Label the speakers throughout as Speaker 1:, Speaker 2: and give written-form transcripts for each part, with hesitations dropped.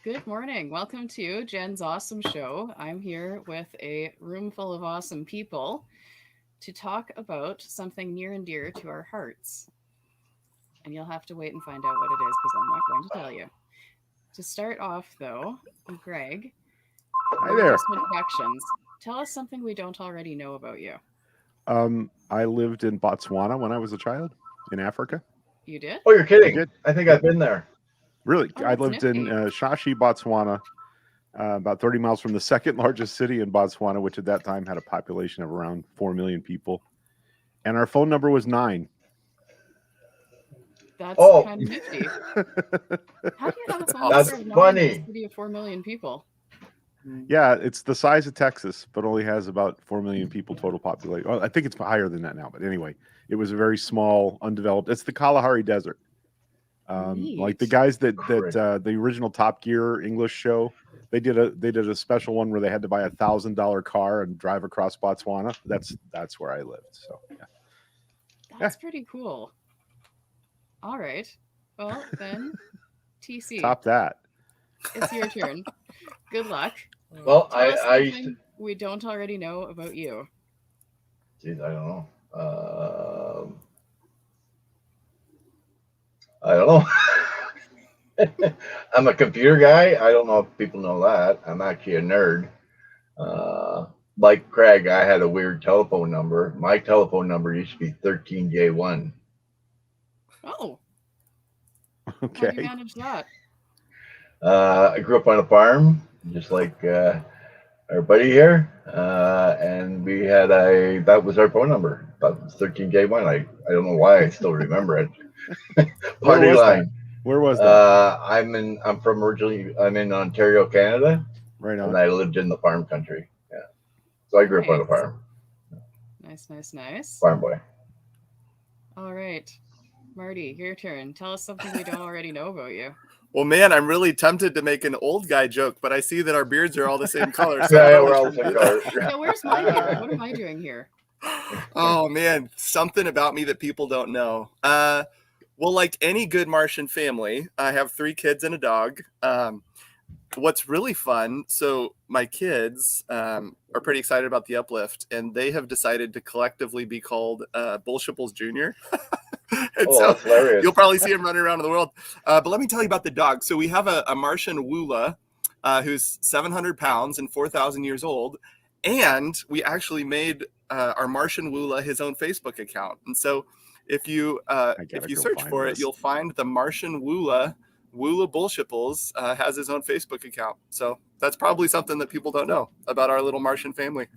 Speaker 1: Good morning. Welcome to Jen's Awesome Show. I'm here with a room full of awesome people to talk about something near and dear to our hearts. And you'll have to wait and find out what it is because I'm not going to tell you. To start off, though, Greg,
Speaker 2: Hi there.
Speaker 1: just introductions. Tell us something we don't already know about you.
Speaker 2: I lived in Botswana when I was a child in Africa.
Speaker 1: You did?
Speaker 3: Oh, you're kidding.
Speaker 2: I did.
Speaker 3: I think I've been there.
Speaker 2: Really?
Speaker 1: Oh,
Speaker 2: I
Speaker 1: that's
Speaker 2: lived in
Speaker 1: nifty.
Speaker 2: Shashi, Botswana, about 30 miles from the second largest city in Botswana, which at that time had a population of around 4 million people. And our phone number was 9.
Speaker 1: That's
Speaker 3: Oh.
Speaker 1: kind of nifty. How do you have a phone
Speaker 3: That's
Speaker 1: number of 9 in a
Speaker 3: funny.
Speaker 1: city of 4 million people?
Speaker 2: Yeah, it's the size of Texas, but only has about 4 million people total population. Well, I think it's higher than that now, but anyway, it was a very small, undeveloped. It's the Kalahari Desert. Like the
Speaker 1: Neat.
Speaker 2: guys that
Speaker 3: Great.
Speaker 2: the original Top Gear English show, they did a special one where they had to buy $1,000 car and drive across Botswana. That's where I lived. So yeah.
Speaker 1: That's pretty cool. All right. Well, then, TC,
Speaker 2: Top that.
Speaker 1: it's your turn. Good luck.
Speaker 3: Well,
Speaker 1: Tell us
Speaker 3: I used
Speaker 1: something
Speaker 3: to.
Speaker 1: we don't already know about you.
Speaker 3: Geez, I don't know. I'm a computer guy. I don't know if people know that. I'm actually a nerd. Like Craig, I had a weird telephone number. My telephone number used to be 13J1.
Speaker 1: Oh, how do you
Speaker 2: Okay.
Speaker 1: manage that?
Speaker 3: I grew up on a farm, just like our buddy here, and we had that was our phone number. That was 13J1. I don't know why I still remember it.
Speaker 2: Where
Speaker 3: Party
Speaker 2: was
Speaker 3: line.
Speaker 2: that? Where was that?
Speaker 3: I'm from originally. I'm in Ontario, Canada,
Speaker 2: Right
Speaker 3: and
Speaker 2: on.
Speaker 3: I lived in the farm country. Yeah, so I grew up on a
Speaker 1: Nice.
Speaker 3: farm,
Speaker 1: Nice.
Speaker 3: farm boy.
Speaker 1: All right. Marty, your turn. Tell us something we don't already know about you.
Speaker 4: Well, man, I'm really tempted to make an old guy joke, but I see that our beards are all the same color. So
Speaker 3: Yeah,
Speaker 4: I
Speaker 3: we're
Speaker 4: probably
Speaker 3: all the
Speaker 4: shouldn't
Speaker 3: same
Speaker 4: do that.
Speaker 3: color.
Speaker 1: Yeah, where's my beard? What am I doing here?
Speaker 4: Oh, man, something about me that people don't know. Well, like any good Martian family, I have 3 kids and a dog. What's really fun, so my kids are pretty excited about the Uplift, and they have decided to collectively be called Bullshipples Jr. And
Speaker 3: Oh,
Speaker 4: so
Speaker 3: that's hilarious.
Speaker 4: you'll probably see him running around in the world. But let me tell you about the dog. So we have a Martian Woola who's 700 pounds and 4,000 years old. And we actually made our Martian Woola his own Facebook account. And so if you
Speaker 2: gotta go
Speaker 4: search
Speaker 2: find
Speaker 4: for it,
Speaker 2: this.
Speaker 4: you'll find the Martian Woola Bullshipples has his own Facebook account. So that's probably something that people don't know about our little Martian family.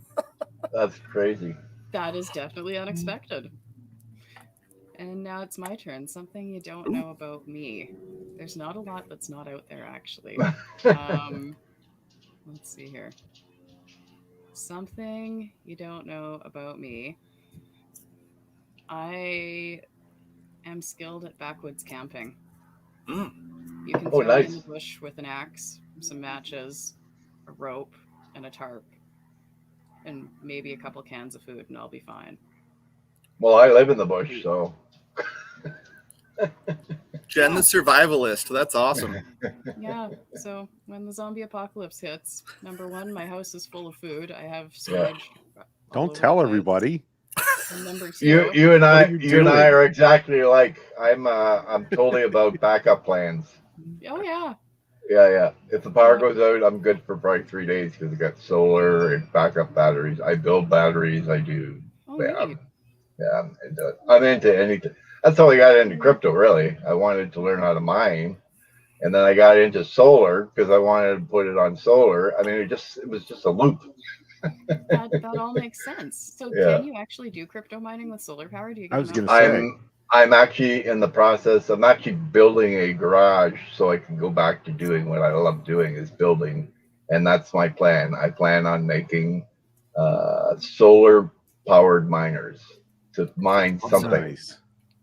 Speaker 3: That's crazy.
Speaker 1: That is definitely unexpected. And now it's my turn. Something you don't know about me. There's not a lot that's not out there, actually. Let's see here. Something you don't know about me. I am skilled at backwoods camping.
Speaker 4: Mm.
Speaker 1: You can
Speaker 3: Oh,
Speaker 1: throw me in
Speaker 3: nice.
Speaker 1: the bush with an axe, some matches, a rope, and a tarp, and maybe a couple cans of food, and I'll be fine.
Speaker 3: Well, I live in the bush, so
Speaker 4: Jen, the survivalist. That's awesome.
Speaker 1: Yeah, so when the zombie apocalypse hits, number 1, my house is full of food. I have storage. all
Speaker 2: Don't
Speaker 1: over
Speaker 2: tell
Speaker 1: the place.
Speaker 2: everybody.
Speaker 1: And number 2,
Speaker 3: you and I
Speaker 2: are you
Speaker 3: you and I
Speaker 2: doing?
Speaker 3: are exactly alike. I'm totally about backup plans.
Speaker 1: oh yeah,
Speaker 3: Yeah. If the power
Speaker 1: Yeah.
Speaker 3: goes out, I'm good for probably 3 days because I got solar and backup batteries. I build batteries. I do.
Speaker 1: oh
Speaker 3: Yeah,
Speaker 1: neat.
Speaker 3: I'm into anything. That's how I got into crypto. Really, I wanted to learn how to mine, and then I got into solar because I wanted to put it on solar. I mean, it was just a loop.
Speaker 1: That all makes sense. So
Speaker 3: Yeah.
Speaker 1: can you actually do crypto mining with solar power? Do you get
Speaker 2: I was
Speaker 1: enough?
Speaker 2: gonna say.
Speaker 3: I'm actually in the process. I'm actually building a garage so I can go back to doing what I love doing is building, and that's my plan. I plan on making solar powered miners to mine
Speaker 4: Awesome.
Speaker 3: something.
Speaker 2: Nice.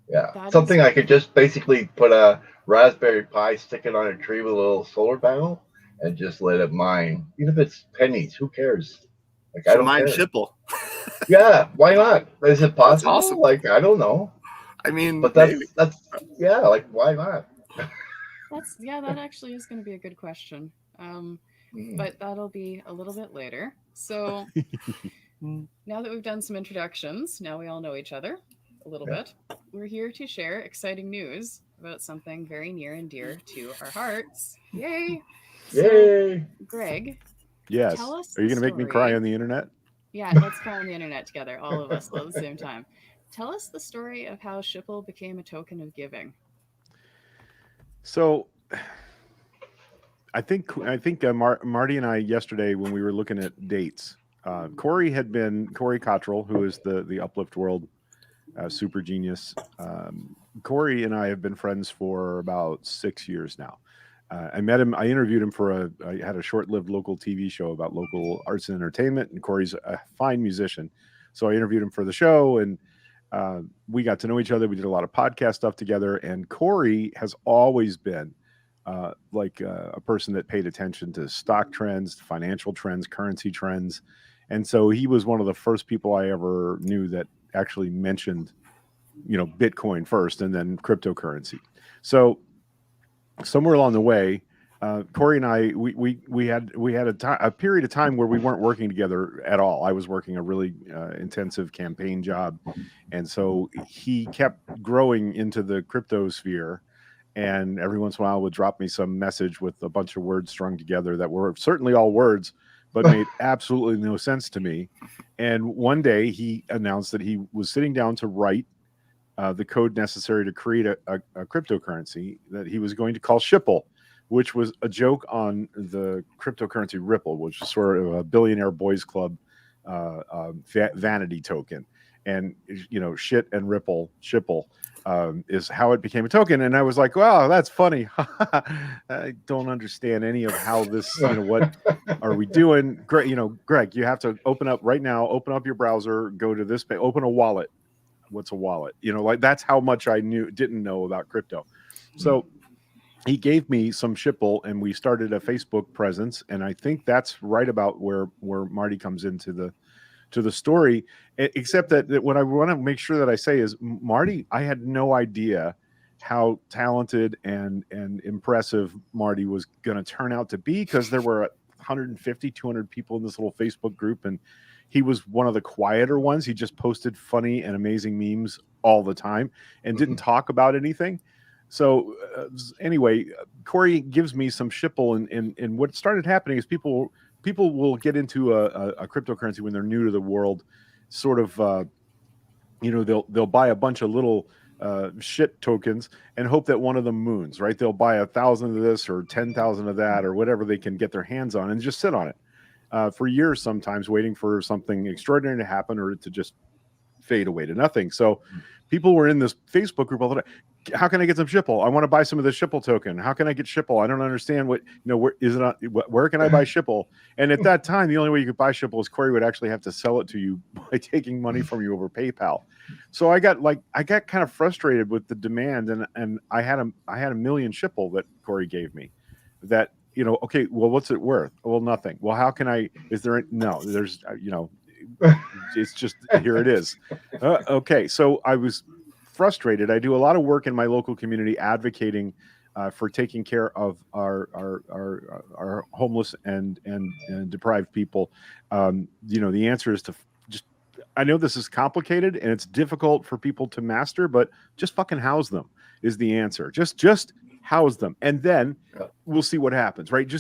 Speaker 3: Yeah,
Speaker 1: That
Speaker 3: something
Speaker 1: is-
Speaker 3: I could just basically put a Raspberry Pi, stick it on a tree with a little solar panel, and just let it mine. Even if it's pennies, who cares? Like I
Speaker 4: So
Speaker 3: don't
Speaker 4: mine
Speaker 3: care.
Speaker 4: Chipple.
Speaker 3: Yeah, why not? Is it possible?
Speaker 4: awesome.
Speaker 3: Like I don't know,
Speaker 4: I mean,
Speaker 3: but
Speaker 4: maybe.
Speaker 3: that's yeah. Like why not?
Speaker 1: That actually is going to be a good question. But that'll be a little bit later. So now that we've done some introductions, now we all know each other a little bit. We're here to share exciting news about something very near and dear to our hearts. Yay! So,
Speaker 3: Yay!
Speaker 1: Greg,
Speaker 2: Yes.
Speaker 1: tell us
Speaker 2: Are you
Speaker 1: the
Speaker 2: going to make me
Speaker 1: story.
Speaker 2: cry on the internet?
Speaker 1: Yeah, let's cry on the internet together, all of us, all at the same time. Tell us the story of how Chipple became a token of giving.
Speaker 2: So, I think Marty and I yesterday when we were looking at dates, Corey Cottrell, who is the Uplift World super genius. Corey and I have been friends for about 6 years now. I met him. I interviewed him I had a short-lived local TV show about local arts and entertainment, and Corey's a fine musician. So I interviewed him for the show, and we got to know each other. We did a lot of podcast stuff together, and Corey has always been a person that paid attention to stock trends, financial trends, currency trends. And so he was one of the first people I ever knew that actually mentioned, Bitcoin first and then cryptocurrency. So somewhere along the way, Corey and I, we had a period of time where we weren't working together at all. I was working a really intensive campaign job, and so he kept growing into the crypto sphere. And every once in a while, would drop me some message with a bunch of words strung together that were certainly all words, but made absolutely no sense to me. And one day, he announced that he was sitting down to write the code necessary to create a cryptocurrency that he was going to call Chipple, which was a joke on the cryptocurrency Ripple, which is sort of a billionaire boys club vanity token. And, shit and Ripple, Chipple, is how it became a token. And I was like, wow, that's funny. I don't understand any of how this, what are we doing? Greg, you have to open up your browser, go to this page, open a wallet. What's a wallet? That's how much I didn't know about crypto. So he gave me some Chipple and we started a Facebook presence. And I think that's right about where Marty comes into the story, except that what I want to make sure that I say is, Marty, I had no idea how talented and impressive Marty was going to turn out to be, because there were 150, 200 people in this little Facebook group, and he was one of the quieter ones. He just posted funny and amazing memes all the time and didn't talk about anything. So anyway, Corey gives me some Chipple, and what started happening is people will get into a cryptocurrency when they're new to the world, sort of, they'll buy a bunch of little shit tokens and hope that one of them moons, right? They'll buy 1,000 of this or 10,000 of that or whatever they can get their hands on and just sit on it for years, sometimes waiting for something extraordinary to happen or to just fade away to nothing. So people were in this Facebook group all the time. How can I get some Chipple? I want to buy some of the Chipple token. How can I get Chipple? I don't understand where can I buy Chipple? And at that time, the only way you could buy Chipple is Corey would actually have to sell it to you by taking money from you over PayPal. So I got kind of frustrated with the demand, and I had a million Chipple that Corey gave me. That, okay, well, what's it worth? Well, nothing. Well, how can I? There's it's just, here it is. Okay, so I was frustrated. I do a lot of work in my local community advocating for taking care of our homeless and deprived people. The answer is to just, I know this is complicated and it's difficult for people to master, but just fucking house them is the answer. Just house them, and then we'll see what happens, right?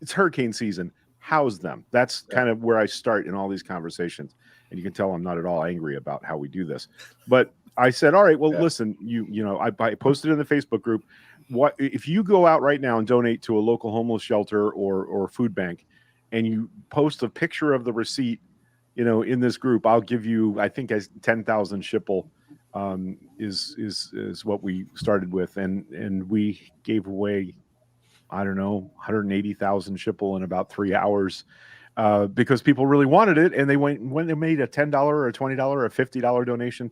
Speaker 2: It's hurricane season. House them. That's kind of where I start in all these conversations. And you can tell I'm not at all angry about how we do this. But I said, all right, well, listen, I posted in the Facebook group, what if you go out right now and donate to a local homeless shelter or food bank, and you post a picture of the receipt, in this group, I'll give you, I think, as 10,000 Chipple is what we started with, and we gave away, I don't know, 180,000 Chipple in about 3 hours because people really wanted it. And they when they made a $10 or a $20 or a $50 donation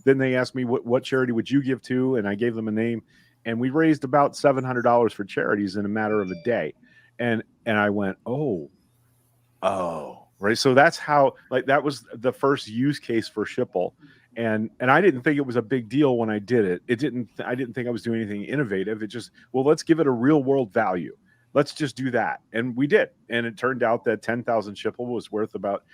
Speaker 2: then they asked me, what charity would you give to? And I gave them a name, and we raised about $700 for charities in a matter of a day. And I went, oh, right. So that's how, that was the first use case for Chipple. And I didn't think it was a big deal when I did it. I didn't think I was doing anything innovative. It just, well, let's give it a real world value. Let's just do that. And we did. And it turned out that 10,000 Chipple was worth about,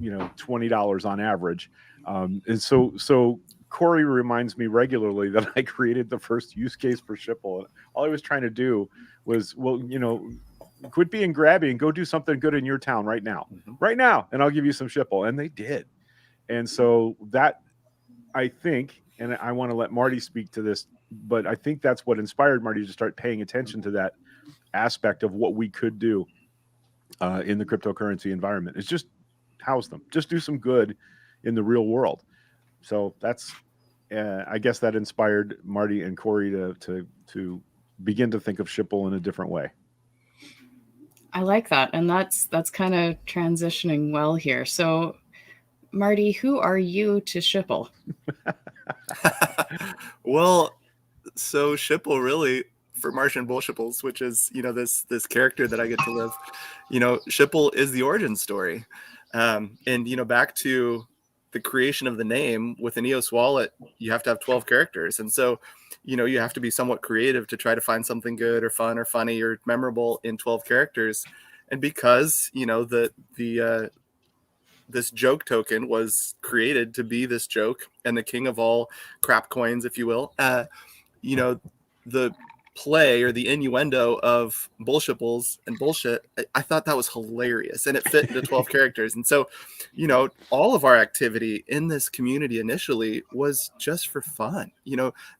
Speaker 2: $20 on average. And so Corey reminds me regularly that I created the first use case for Chipple. And all I was trying to do was, well, quit being grabby and go do something good in your town right now, and I'll give you some Chipple. And they did. And so that, I think, and I want to let Marty speak to this, but I think that's what inspired Marty to start paying attention to that aspect of what we could do in the cryptocurrency environment. It's just house them, just do some good in the real world. So that's, I guess that inspired Marty and Corey to begin to think of Chipple in a different way.
Speaker 1: I like that. And that's kind of transitioning well here. So Marty, who are you to Chipple?
Speaker 4: Well, so Chipple really, for Martian Bullshipples, which is, this character that I get to live, Chipple is the origin story. And, back to the creation of the name with an EOS wallet, you have to have 12 characters. And so, you have to be somewhat creative to try to find something good or fun or funny or memorable in 12 characters. And because, this joke token was created to be this joke and the king of all crap coins, if you will, the play or the innuendo of Bullshipples and bullshit, I thought that was hilarious, and it fit into 12 characters. And so, all of our activity in this community initially was just for fun.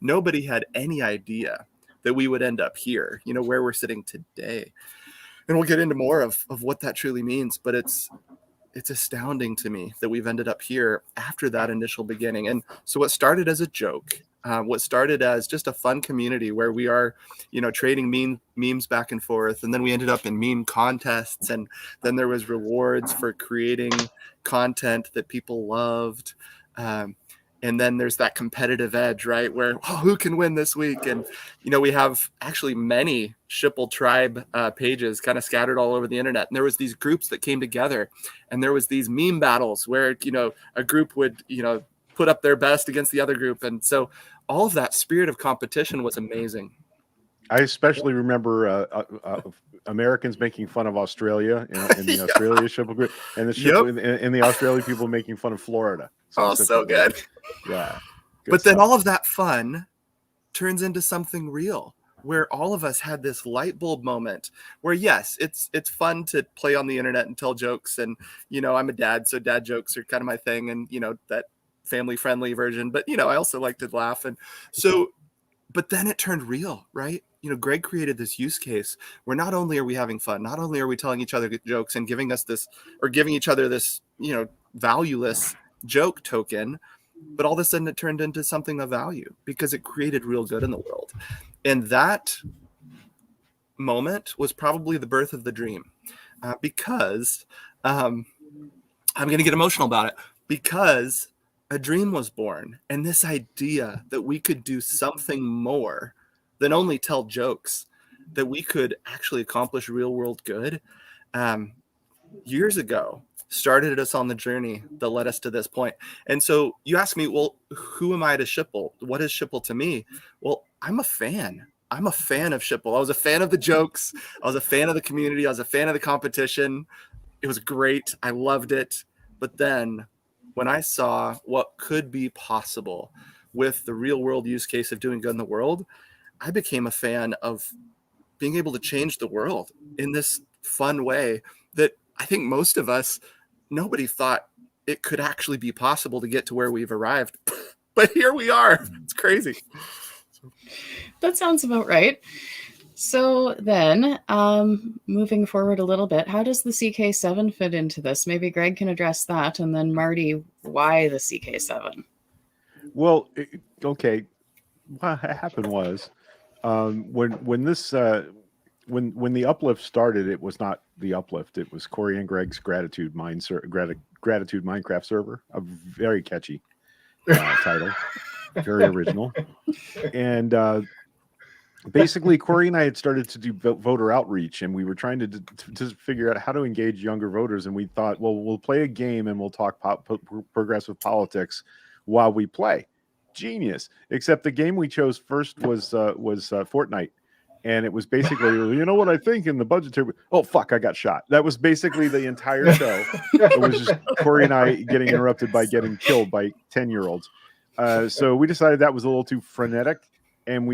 Speaker 4: Nobody had any idea that we would end up here, where we're sitting today. And we'll get into more of what that truly means, but it's astounding to me that we've ended up here after that initial beginning. And so what started as a joke, what started as just a fun community where we are, trading memes back and forth. And then we ended up in meme contests. And then there was rewards for creating content that people loved. And then there's that competitive edge, right? Where, who can win this week? And, we have actually many Chipple tribe pages kind of scattered all over the internet. And there was these groups that came together, and there was these meme battles where, a group would, put up their best against the other group. And so all of that spirit of competition was amazing.
Speaker 2: I especially remember Americans making fun of Australia in the Australia Chipple group, and the Australian people making fun of Florida.
Speaker 4: So good.
Speaker 2: Yeah.
Speaker 4: But then all of that fun turns into something real, where all of us had this light bulb moment where, yes, it's fun to play on the internet and tell jokes. And, I'm a dad, so dad jokes are kind of my thing. And, that family friendly version, but, I also like to laugh. And so, but then it turned real, right? Greg created this use case where not only are we having fun, not only are we telling each other jokes and giving each other this, valueless joke token, but all of a sudden it turned into something of value because it created real good in the world. And that moment was probably the birth of the dream, because I'm going to get emotional about it, because a dream was born, and this idea that we could do something more than only tell jokes, that we could actually accomplish real world good, years ago started us on the journey that led us to this point. And so you ask me, well, who am I to Chipple? What is Chipple to me? Well, I'm a fan. I'm a fan of Chipple. I was a fan of the jokes. I was a fan of the community. I was a fan of the competition. It was great. I loved it. But then when I saw what could be possible with the real world use case of doing good in the world, I became a fan of being able to change the world in this fun way that I think most of us, nobody thought it could actually be possible to get to where we've arrived. But here we are. It's crazy.
Speaker 1: That sounds about right. So then, moving forward a little bit, how does the CK7 fit into this? Maybe Greg can address that, and then Marty, why the CK7?
Speaker 2: Well, okay. What happened was when the Uplift started, it was not the Uplift. It was Corey and Greg's Gratitude Minecraft server, a very catchy title, very original, and basically, Corey and I had started to do voter outreach, and we were trying to figure out how to engage younger voters. And we thought, well, we'll play a game and we'll talk progressive politics while we play. Genius. Except the game we chose first was Fortnite. And it was basically, you know what I think in the budgetary. Oh, fuck, I got shot. That was basically the entire show. It was just Corey and I getting interrupted by getting killed by 10-year-olds. So we decided that was a little too frenetic. And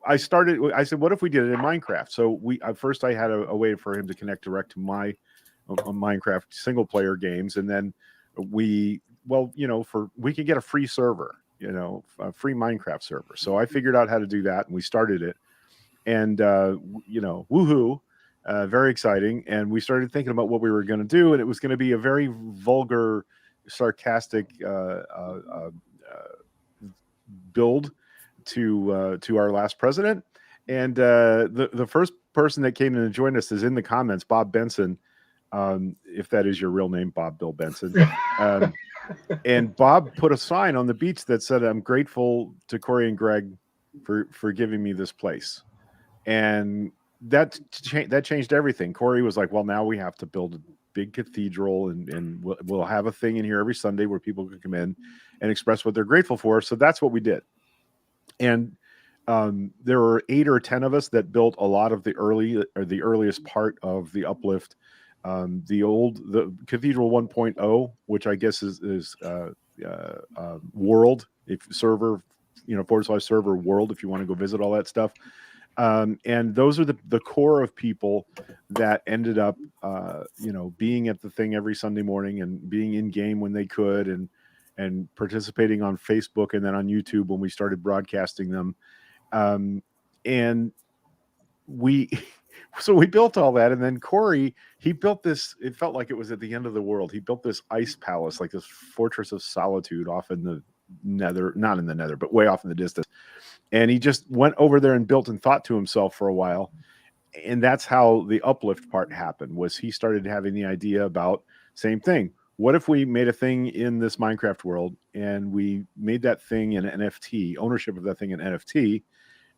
Speaker 2: I said, what if we did it in Minecraft? So first I had a way for him to connect direct to my Minecraft single player games. And then we could get a free server, a free Minecraft server. So I figured out how to do that and we started it. And, woohoo, very exciting. And we started thinking about what we were going to do. And it was going to be a very vulgar, sarcastic build to our last president. And the first person that came in and joined us is in the comments, Bob Benson, if that is your real name, Bob Bill Benson. And Bob put a sign on the beach that said, "I'm grateful to Corey and Greg for giving me this place." And that changed everything. Corey was like, well, now we have to build a big cathedral and we'll have a thing in here every Sunday where people can come in and express what they're grateful for. So that's what we did. And there were 8 or 10 of us that built a lot of the earliest part of the Uplift. The Cathedral 1.0, which I guess is world, if server, /server world, if you want to go visit all that stuff. And those are the core of people that ended up, being at the thing every Sunday morning and being in game when they could and participating on Facebook and then on YouTube when we started broadcasting them. And we built all that. And then Corey, he built this, it felt like it was at the end of the world. He built this ice palace, like this fortress of solitude off in the nether, not in the nether, but way off in the distance. And he just went over there and built and thought to himself for a while. And that's how the Uplift part happened, was he started having the idea about same thing. What if we made a thing in this Minecraft world and we made that thing an NFT, ownership of that thing an NFT,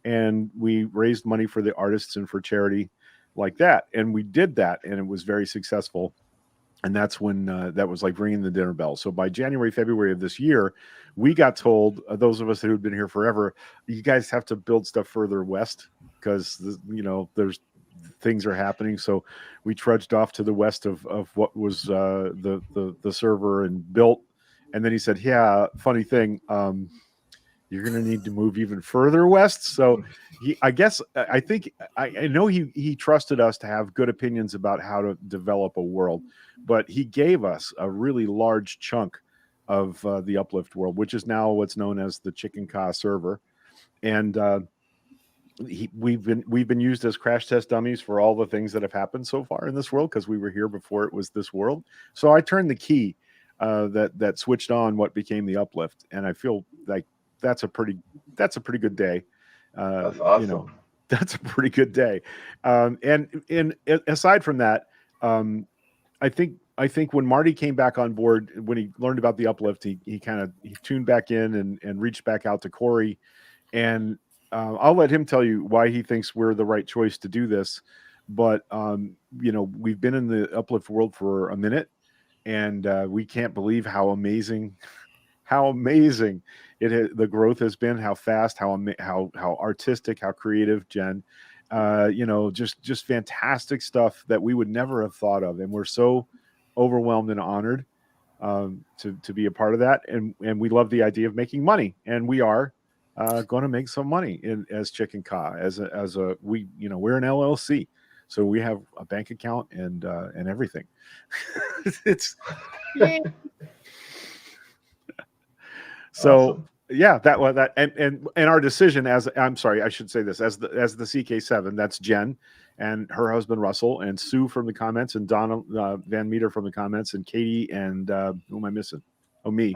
Speaker 2: and we raised money for the artists and for charity like that. And we did that and it was very successful. And that's when that was like ringing the dinner bell. So by January, February of this year, we got told, those of us who had been here forever, you guys have to build stuff further west because, there's things are happening. So we trudged off to the west of what was the server and built. And then he said, yeah, funny thing, you're going to need to move even further west. So I know he trusted us to have good opinions about how to develop a world, but he gave us a really large chunk of the Uplift world, which is now what's known as the Chicken Ka server. And we've been used as crash test dummies for all the things that have happened so far in this world, because we were here before it was this world. So I turned the key that switched on what became the Uplift. And I feel like that's a pretty good day.
Speaker 3: That's awesome.
Speaker 2: That's a pretty good day. And aside from that, I think when Marty came back on board, when he learned about the Uplift, he tuned back in and reached back out to Corey. And I'll let him tell you why he thinks we're the right choice to do this. But we've been in the Uplift world for a minute, and we can't believe how amazing the growth has been, how fast, how artistic, how creative, Jen, just fantastic stuff that we would never have thought of. And we're so overwhelmed and honored to be a part of that. And we love the idea of making money, and we are going to make some money as Chicken Ka, we're an LLC. So we have a bank account and everything. It's so awesome. Yeah, that and our decision as the CK7, that's Jen and her husband Russell and Sue from the comments and Donna Van Meter from the comments and Katie and who am I missing? Oh, me.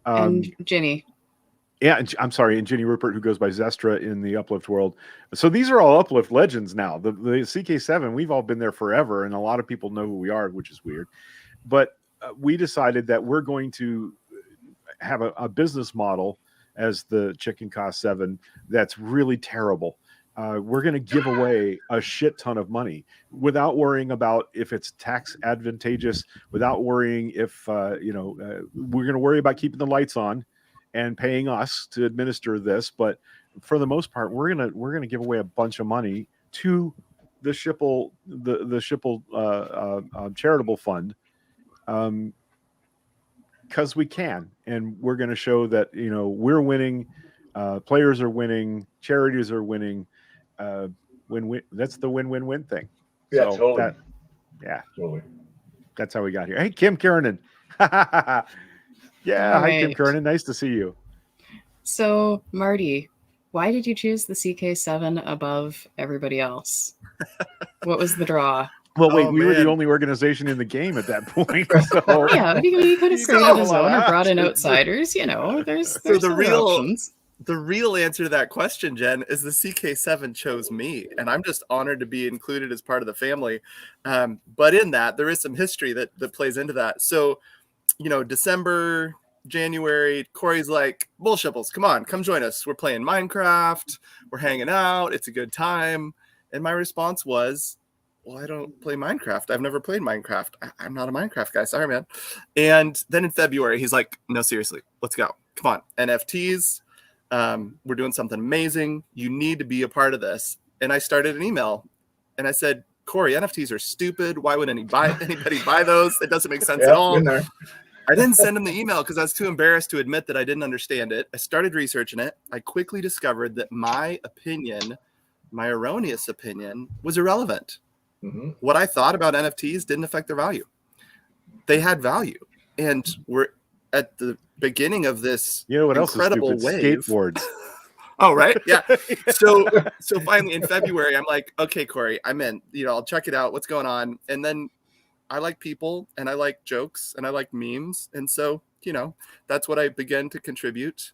Speaker 1: And Ginny.
Speaker 2: Yeah, I'm sorry, and Ginny Rupert, who goes by Zestra in the Uplift world. So these are all Uplift legends now. The CK7, we've all been there forever, and a lot of people know who we are, which is weird. But we decided that we're going to have a business model as the Chicken Ka 7 that's really terrible. We're going to give away a shit ton of money without worrying about if it's tax advantageous, without worrying if we're going to worry about keeping the lights on. and paying us to administer this. But for the most part, we're gonna give away a bunch of money to the Chipple charitable fund, because we can, and we're going to show that we're winning, players are winning, charities are winning, win-win. That's the win-win-win thing.
Speaker 3: Yeah,
Speaker 2: So
Speaker 3: totally. Totally.
Speaker 2: That's how we got here. Hey, Kim Kiernan. Yeah,
Speaker 1: All
Speaker 2: hi, Kim
Speaker 1: right.
Speaker 2: Kiernan. Nice to see you.
Speaker 1: So, Marty, why did you choose the CK7 above everybody else? What was the draw?
Speaker 2: Well, wait,
Speaker 4: Oh,
Speaker 2: we were the
Speaker 4: man.
Speaker 2: only organization in the game at that point. So
Speaker 1: Yeah, but you could have
Speaker 2: You
Speaker 1: created
Speaker 2: got
Speaker 1: a
Speaker 2: a lot
Speaker 1: zone
Speaker 2: of
Speaker 1: or brought in
Speaker 2: options.
Speaker 1: outsiders. There's
Speaker 4: So the
Speaker 1: other
Speaker 4: real-
Speaker 1: options.
Speaker 4: The real answer to that question, Jen, is the CK7 chose me, and I'm just honored to be included as part of the family. But in that, there is some history that plays into that. So, December, January, Corey's like, Bullshipples, come join us. We're playing Minecraft. We're hanging out. It's a good time. And my response was, well, I don't play Minecraft. I've never played Minecraft. I'm not a Minecraft guy. Sorry, man. And then in February, he's like, no, seriously, let's go. Come on. NFTs. We're doing something amazing. You need to be a part of this. And I started an email and I said, Corey, NFTs are stupid. Why would anybody buy those? It doesn't make sense at all.
Speaker 3: Been there.
Speaker 4: I didn't send him the email because I was too embarrassed to admit that I didn't understand it. I started researching it. I quickly discovered that my opinion, my erroneous opinion, was irrelevant.
Speaker 3: Mm-hmm.
Speaker 4: What I thought about NFTs didn't affect their value. They had value. And we're at the beginning of this
Speaker 2: you know what else is
Speaker 4: incredible
Speaker 2: stupid?
Speaker 4: wave.
Speaker 2: Skateboards.
Speaker 4: Oh, right. Yeah. So finally in February, I'm like, okay, Corey, I'm in, I'll check it out. What's going on? And then I like people and I like jokes and I like memes. And so, that's what I began to contribute.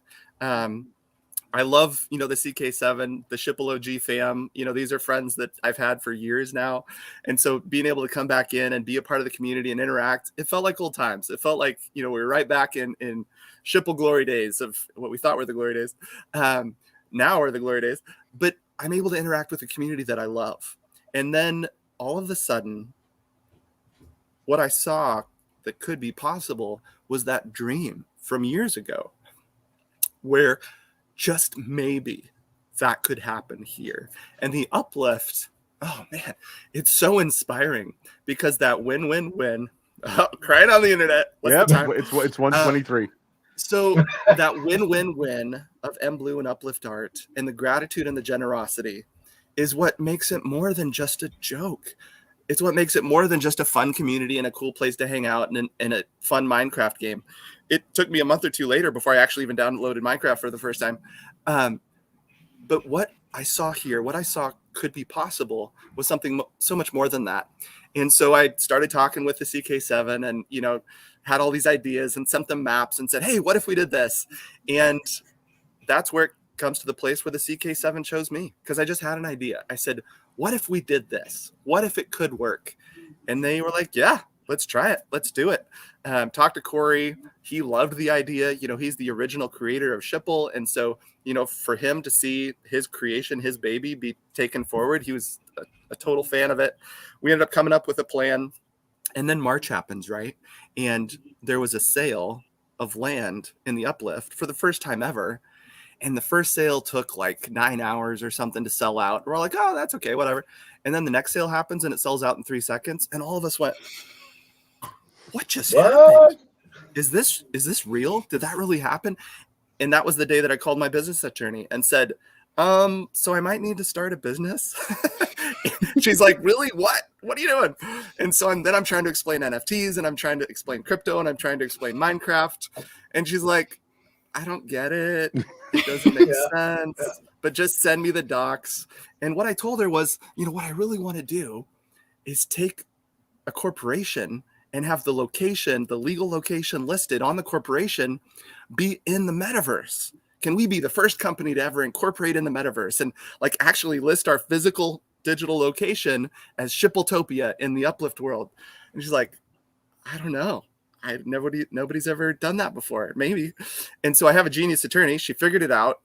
Speaker 4: I love, the CK7, the Chipple OG fam. These are friends that I've had for years now. And so being able to come back in and be a part of the community and interact, it felt like old times. It felt like, we were right back in Chipple glory days of what we thought were the glory days. Now are the glory days. But I'm able to interact with the community that I love. And then all of a sudden, what I saw that could be possible was that dream from years ago where just maybe that could happen here. And the Uplift, oh man, it's so inspiring because that win-win-win, crying on the internet. What's
Speaker 2: Yep,
Speaker 4: the time?
Speaker 2: it's 123.
Speaker 4: So that win-win-win of MBlue and Uplift Art and the gratitude and the generosity is what makes it more than just a joke. It's what makes it more than just a fun community and a cool place to hang out and a fun Minecraft game. It took me a month or two later before I actually even downloaded Minecraft for the first time. But what I saw here, what I saw could be possible was something so much more than that. And so I started talking with the CK7 and, had all these ideas and sent them maps and said, hey, what if we did this? And that's where it comes to the place where the CK7 chose me, because I just had an idea. I said, what if we did this? What if it could work? And they were like, yeah, let's try it. Let's do it. Talked to Corey. He loved the idea. He's the original creator of Chipple. And so, for him to see his creation, his baby be taken forward, he was a total fan of it. We ended up coming up with a plan. And then March happens, right? And there was a sale of land in the Uplift for the first time ever. And the first sale took like 9 hours or something to sell out. We're all like, oh, that's okay, whatever. And then the next sale happens and it sells out in 3 seconds. And all of us went, what just happened? Is this real? Did that really happen? And that was the day that I called my business attorney and said, so I might need to start a business. She's like, really? What are you doing? And so I'm trying to explain NFTs and I'm trying to explain crypto and I'm trying to explain Minecraft. And she's like, I don't get it. It doesn't make sense, but just send me the docs. And what I told her was, what I really want to do is take a corporation and have the location, the legal location listed on the corporation be in the metaverse. Can we be the first company to ever incorporate in the metaverse and like actually list our physical digital location as Chippletopia in the Uplift world? And she's like, I don't know. Nobody's ever done that before. Maybe. And so I have a genius attorney. She figured it out.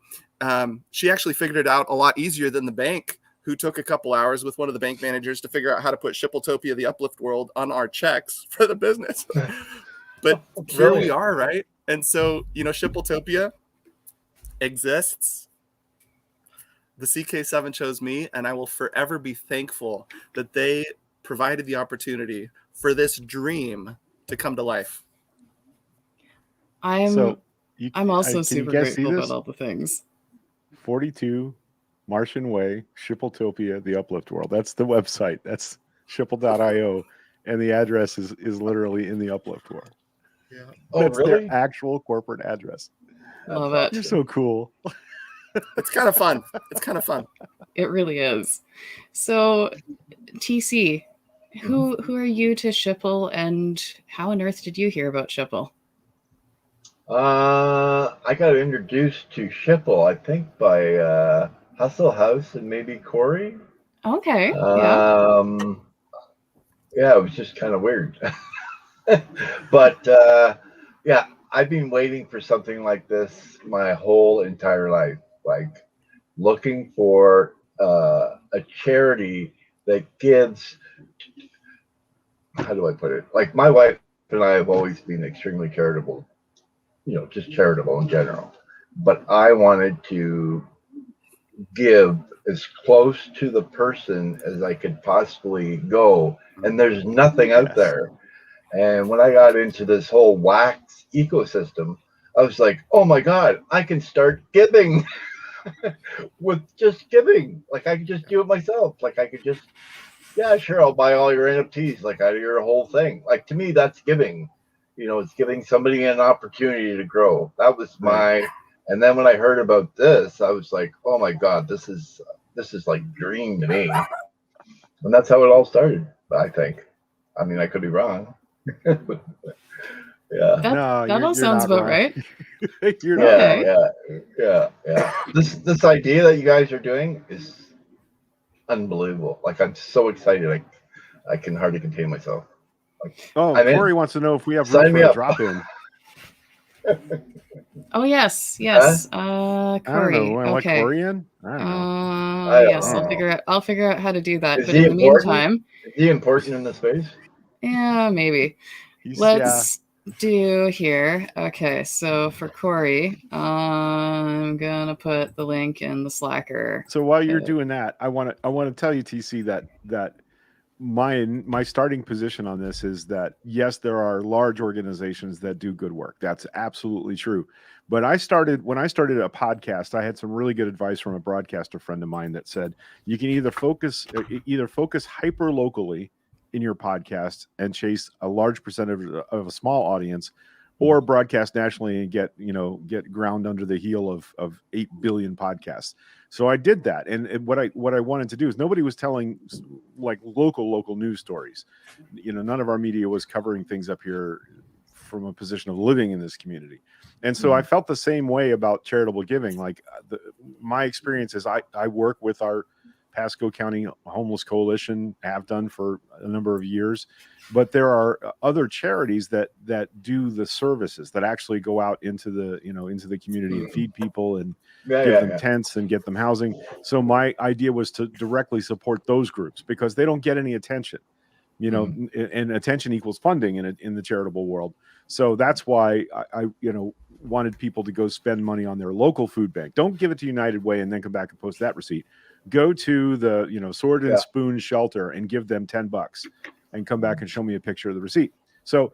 Speaker 4: She actually figured it out a lot easier than the bank, who took a couple hours with one of the bank managers to figure out how to put Chippletopia, the Uplift world, on our checks for the business. But here we are, right? And so, Chippletopia, exists, the CK7 chose me, and I will forever be thankful that they provided the opportunity for this dream to come to life.
Speaker 1: I'm
Speaker 2: So
Speaker 1: also
Speaker 2: can you
Speaker 1: super
Speaker 2: guys see
Speaker 1: grateful
Speaker 2: this?
Speaker 1: about all the things.
Speaker 2: 42 Martian Way, Shippletopia, the Uplift World. That's the website. That's Chipple.io, and the address is literally in the Uplift World.
Speaker 4: Yeah.
Speaker 3: Oh,
Speaker 2: That's
Speaker 3: really?
Speaker 2: their actual corporate address.
Speaker 1: Love
Speaker 3: That's
Speaker 1: it.
Speaker 2: You're so cool.
Speaker 4: It's kind of fun. It's kind of fun.
Speaker 1: It really is. So, TC, who are you to Chipple, and how on earth did you hear about Chipple?
Speaker 3: I got introduced to Chipple, I think, by Hustle House and maybe Corey.
Speaker 1: Okay.
Speaker 3: Yeah, it was just kind of weird. But yeah, I've been waiting for something like this my whole entire life, like looking for a charity that gives, how do I put it? Like my wife and I have always been extremely charitable, just charitable in general. But I wanted to give as close to the person as I could possibly go. And there's nothing out there. And when I got into this whole wax ecosystem, I was like, oh my God, I can start giving with just giving. Like I could just do it myself. Like I could just, yeah, sure, I'll buy all your NFTs, like out of your whole thing. Like to me, that's giving. It's giving somebody an opportunity to grow. That was and then when I heard about this, I was like, oh my God, this is like dream to me. And that's how it all started, I think. I mean, I could be wrong. Yeah.
Speaker 1: That all sounds about right.
Speaker 2: You're not wrong.
Speaker 3: Yeah. This idea that you guys are doing is unbelievable. Like I'm so excited. I can hardly contain myself. Like,
Speaker 2: Corey wants to know if we have room for a drop in.
Speaker 1: Oh yes. Corey.
Speaker 2: I don't know. Want to let Corey in? I don't know.
Speaker 1: Yes, I'll figure out how to do that.
Speaker 3: Is
Speaker 1: but
Speaker 3: he
Speaker 1: in the meantime,
Speaker 3: is he important in the space?
Speaker 1: Yeah, maybe. Let's do here. Okay, so for Corey, I'm gonna put the link in the Slacker.
Speaker 2: So while you're doing that, I want to tell you, TC, that my starting position on this is that yes, there are large organizations that do good work. That's absolutely true. But when I started a podcast, I had some really good advice from a broadcaster friend of mine that said you can either focus hyper locally in your podcast and chase a large percentage of a small audience, or broadcast nationally and get ground under the heel of 8 billion podcasts. So I did that. And what I wanted to do is, nobody was telling like local news stories. None of our media was covering things up here from a position of living in this community. And so I felt the same way about charitable giving. Like my experience is I work with our Pasco County Homeless Coalition, have done for a number of years, but there are other charities that do the services, that actually go out into the community and feed people and give them tents and get them housing. So my idea was to directly support those groups because they don't get any attention, and attention equals funding in the charitable world. So that's why I wanted people to go spend money on their local food bank. Don't give it to United Way and then come back and post that receipt. Go to the Sword and Spoon shelter and give them $10 and come back and show me a picture of the receipt. So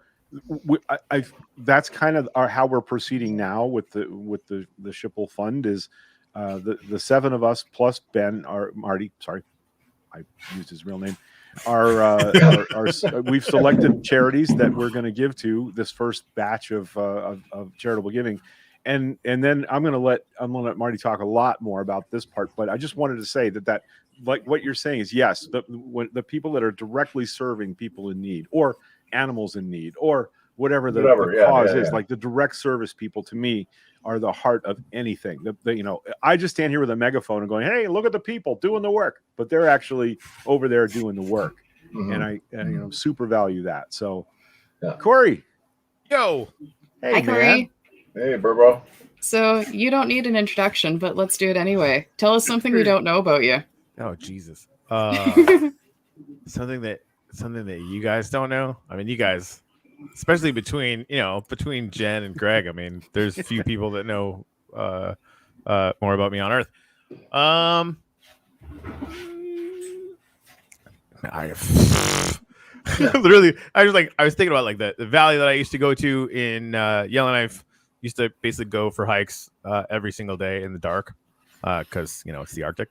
Speaker 2: that's kind of how we're proceeding now with the Chipple fund. Is the seven of us plus Ben, or Marty, sorry, I used his real name, we've selected charities that we're going to give to this first batch of charitable giving. And then I'm going to let Marty talk a lot more about this part, but I just wanted to say that like what you're saying is, yes, the people that are directly serving people in need or animals in need or whatever the cause is, like the direct service people, to me, are the heart of anything. I just stand here with a megaphone and going, "Hey, look at the people doing the work," but they're actually over there doing the work, and I super value that. So, Corey,
Speaker 5: yo,
Speaker 1: hey,
Speaker 2: man.
Speaker 1: Corey.
Speaker 3: Hey, bro.
Speaker 1: So you don't need an introduction, but let's do it anyway. Tell us something we don't know about you.
Speaker 5: Oh, Jesus. Something that you guys don't know. I mean, you guys, especially between Jen and Greg. I mean, there's few people that know more about me on Earth. I literally, I was thinking about like the valley that I used to go to in Yellowknife. Used to basically go for hikes every single day in the dark because it's the Arctic,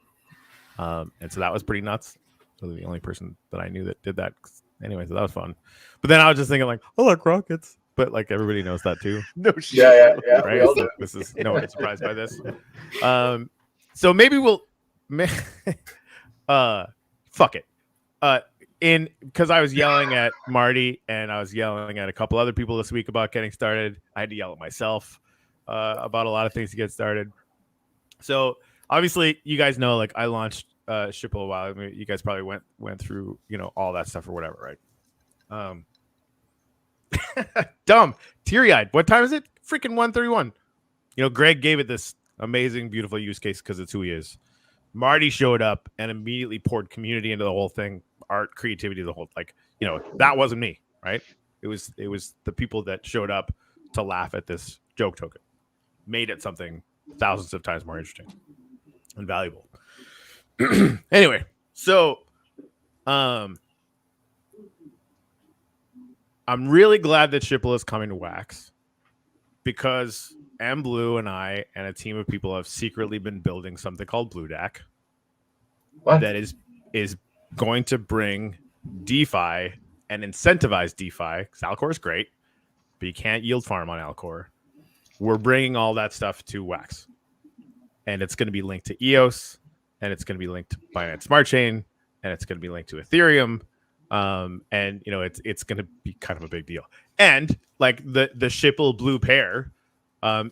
Speaker 5: and so that was pretty nuts. So the only person that I knew that did that. Anyway, so that was fun. But then I was just thinking like, I like rockets, but like everybody knows that too.
Speaker 2: No shit.
Speaker 3: Yeah.
Speaker 5: Right?
Speaker 3: We all do.
Speaker 5: This is no one's surprised by this. So maybe we'll fuck it. Because I was yelling at Marty and I was yelling at a couple other people this week about getting started. I had to yell at myself about a lot of things to get started. So obviously, you guys know, like I launched Chipple a while. I mean, you guys probably went through all that stuff or whatever, right? Dumb, teary-eyed. What time is it? Freaking 1:31. Greg gave it this amazing, beautiful use case because it's who he is. Marty showed up and immediately poured community into the whole thing, art, creativity, the whole that wasn't me, right? It was the people that showed up to laugh at this joke token, made it something thousands of times more interesting and valuable. Anyway, so I'm really glad that Chipple is coming to Wax because M Blue and I and a team of people have secretly been building something called Blue DAC that is going to bring DeFi and incentivize DeFi. Because Alcor is great, but you can't yield farm on Alcor. We're bringing all that stuff to Wax, and it's going to be linked to EOS, and it's going to be linked to Binance Smart Chain, and it's going to be linked to Ethereum. And it's going to be kind of a big deal. And like the Chipple Blue pair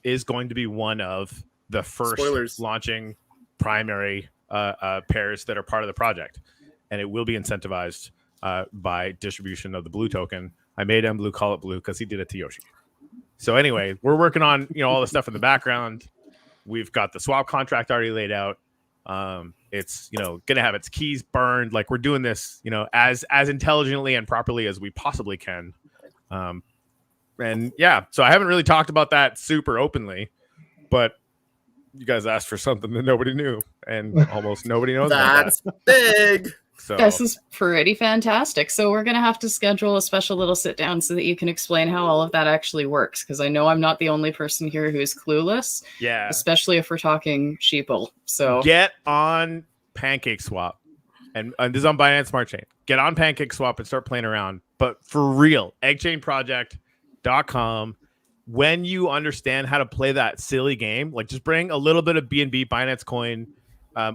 Speaker 5: is going to be one of the first launching primary pairs that are part of the project, and it will be incentivized by distribution of the Blue token. I made M Blue call it Blue because he did it to Yoshi. So anyway, we're working on all the stuff in the background. We've got the swap contract already laid out. It's gonna have its keys burned. Like we're doing this as intelligently and properly as we possibly can. And yeah, so I haven't really talked about that super openly, but you guys asked for something that nobody knew, and almost nobody knows about
Speaker 4: That's big.
Speaker 5: So
Speaker 1: This is pretty fantastic. So we're going to have to schedule a special little sit down so that you can explain how all of that actually works. Because I know I'm not the only person here who's clueless.
Speaker 5: yeah,
Speaker 1: Especially if we're talking sheeple. So
Speaker 5: get on PancakeSwap, and this is on Binance Smart Chain. Get on PancakeSwap and start playing around. But for real, eggchainproject.com. When you understand how to play that silly game, like just bring a little bit of BNB Binance coin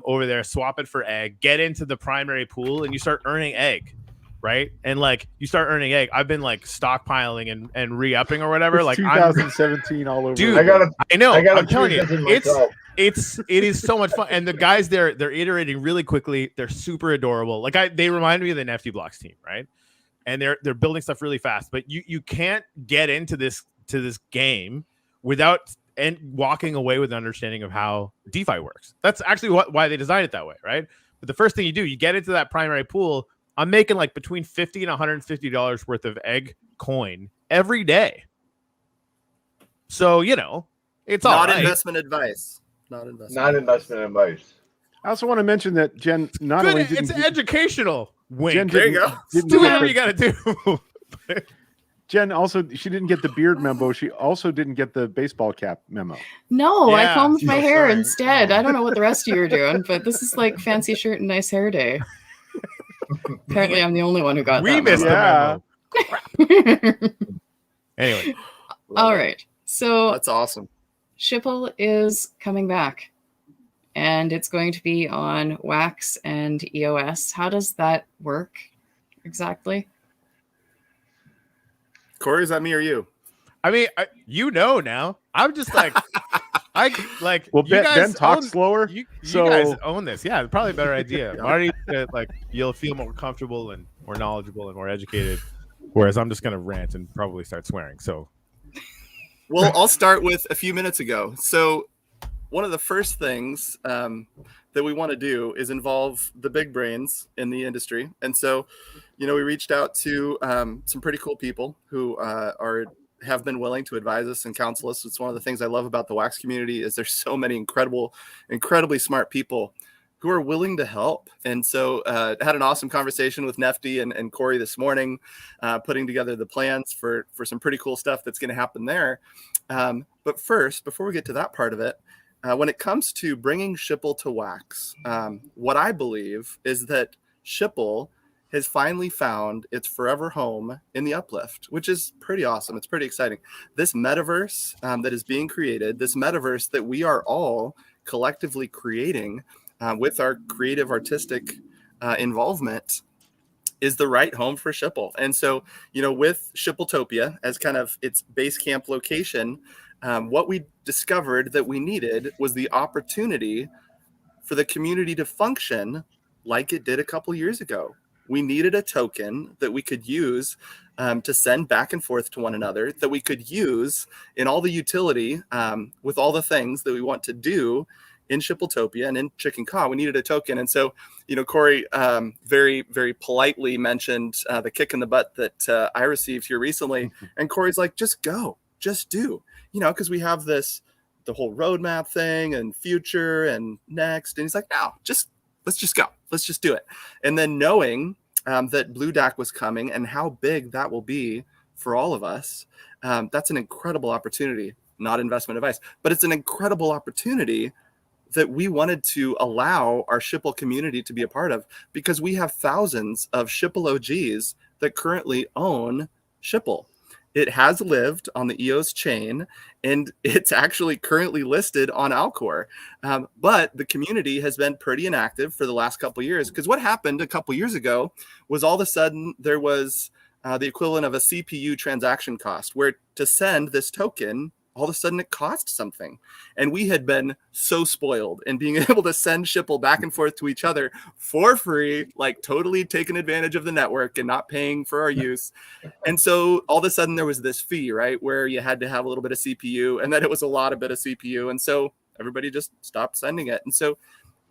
Speaker 5: over there, swap it for egg, get into the primary pool, and you start earning egg, right? And like you start earning egg. I've been like stockpiling and re-upping or whatever.
Speaker 2: It's
Speaker 5: like
Speaker 2: 2017 all over.
Speaker 5: Dude, I know. I'm telling you, it is so much fun. And the guys they're iterating really quickly. They're super adorable. Like they remind me of the Nefty Blocks team, right? And they're building stuff really fast. But you can't get into this game without walking away with an understanding of how DeFi works. That's actually why they designed it that way, right? But the first thing you do, you get into that primary pool. I'm making like between $50 and $150 worth of egg coin every day. So it's
Speaker 4: not
Speaker 5: all right.
Speaker 4: investment advice. Not
Speaker 3: investment advice.
Speaker 2: I also want to mention that Jen not only didn't
Speaker 5: It's educational. Wink.
Speaker 2: Jen
Speaker 4: There you go.
Speaker 5: Do whatever you got to do.
Speaker 2: Jen also, she didn't get the beard memo. She also didn't get the baseball cap memo.
Speaker 1: no, I
Speaker 5: Yeah,
Speaker 1: combed my
Speaker 5: so
Speaker 1: hair
Speaker 5: sorry.
Speaker 1: instead. I don't know what the rest of you are doing, but this is like fancy shirt and nice hair day. Apparently, I'm the only one who got
Speaker 5: We
Speaker 1: that
Speaker 5: missed
Speaker 2: Yeah.
Speaker 5: the memo.
Speaker 1: memo.
Speaker 5: Anyway,
Speaker 1: All right. So
Speaker 4: That's awesome.
Speaker 1: Chipple is coming back, and it's going to be on Wax and EOS. How does that work exactly?
Speaker 4: Corey, is that me or you?
Speaker 5: I mean, now. I'm just like,
Speaker 2: Well,
Speaker 5: you
Speaker 2: Ben
Speaker 5: guys
Speaker 2: talks slower.
Speaker 5: You
Speaker 2: so
Speaker 5: guys own this. Yeah, probably a better idea. Marty, you'll feel more comfortable and more knowledgeable and more educated. Whereas I'm just going to rant and probably start swearing. So,
Speaker 4: Well, I'll start with a few minutes ago. So one of the first things that we want to do is involve the big brains in the industry. And so, we reached out to some pretty cool people who are have been willing to advise us and counsel us. It's one of the things I love about the wax community is there's so many incredibly smart people who are willing to help. And so had an awesome conversation with Nefty and Corey this morning, putting together the plans for some pretty cool stuff that's going to happen there. But first, before we get to that part of it, when it comes to bringing Chipple to wax, what I believe is that Chipple has finally found its forever home in the Uplift, which is pretty awesome. It's pretty exciting. This metaverse that is being created, this metaverse that we are all collectively creating with our creative artistic involvement, is the right home for Chipple. And so, with Chippletopia as kind of its base camp location, what we discovered that we needed was the opportunity for the community to function like it did a couple years ago. We needed a token that we could use to send back and forth to one another, that we could use in all the utility with all the things that we want to do in Chippletopia and in Chicken Caw. We needed a token. And so, Corey very, very politely mentioned the kick in the butt that I received here recently. And Corey's like, just go, just do, because we have the whole roadmap thing and future and next. And he's like, no, let's just go. Let's just do it. And then knowing that Blue DAC was coming and how big that will be for all of us, that's an incredible opportunity, not investment advice, but it's an incredible opportunity that we wanted to allow our Chipple community to be a part of, because we have thousands of Chipple OGs that currently own Chipple. It has lived on the EOS chain, and it's actually currently listed on Alcor. But the community has been pretty inactive for the last couple of years, because what happened a couple years ago was all of a sudden there was the equivalent of a CPU transaction cost, where to send this token, all of a sudden it cost something. And we had been so spoiled in being able to send Chipple back and forth to each other for free, like totally taking advantage of the network and not paying for our use. And so all of a sudden there was this fee, right, where you had to have a little bit of CPU, and then it was a lot of bit of CPU. And so everybody just stopped sending it. And so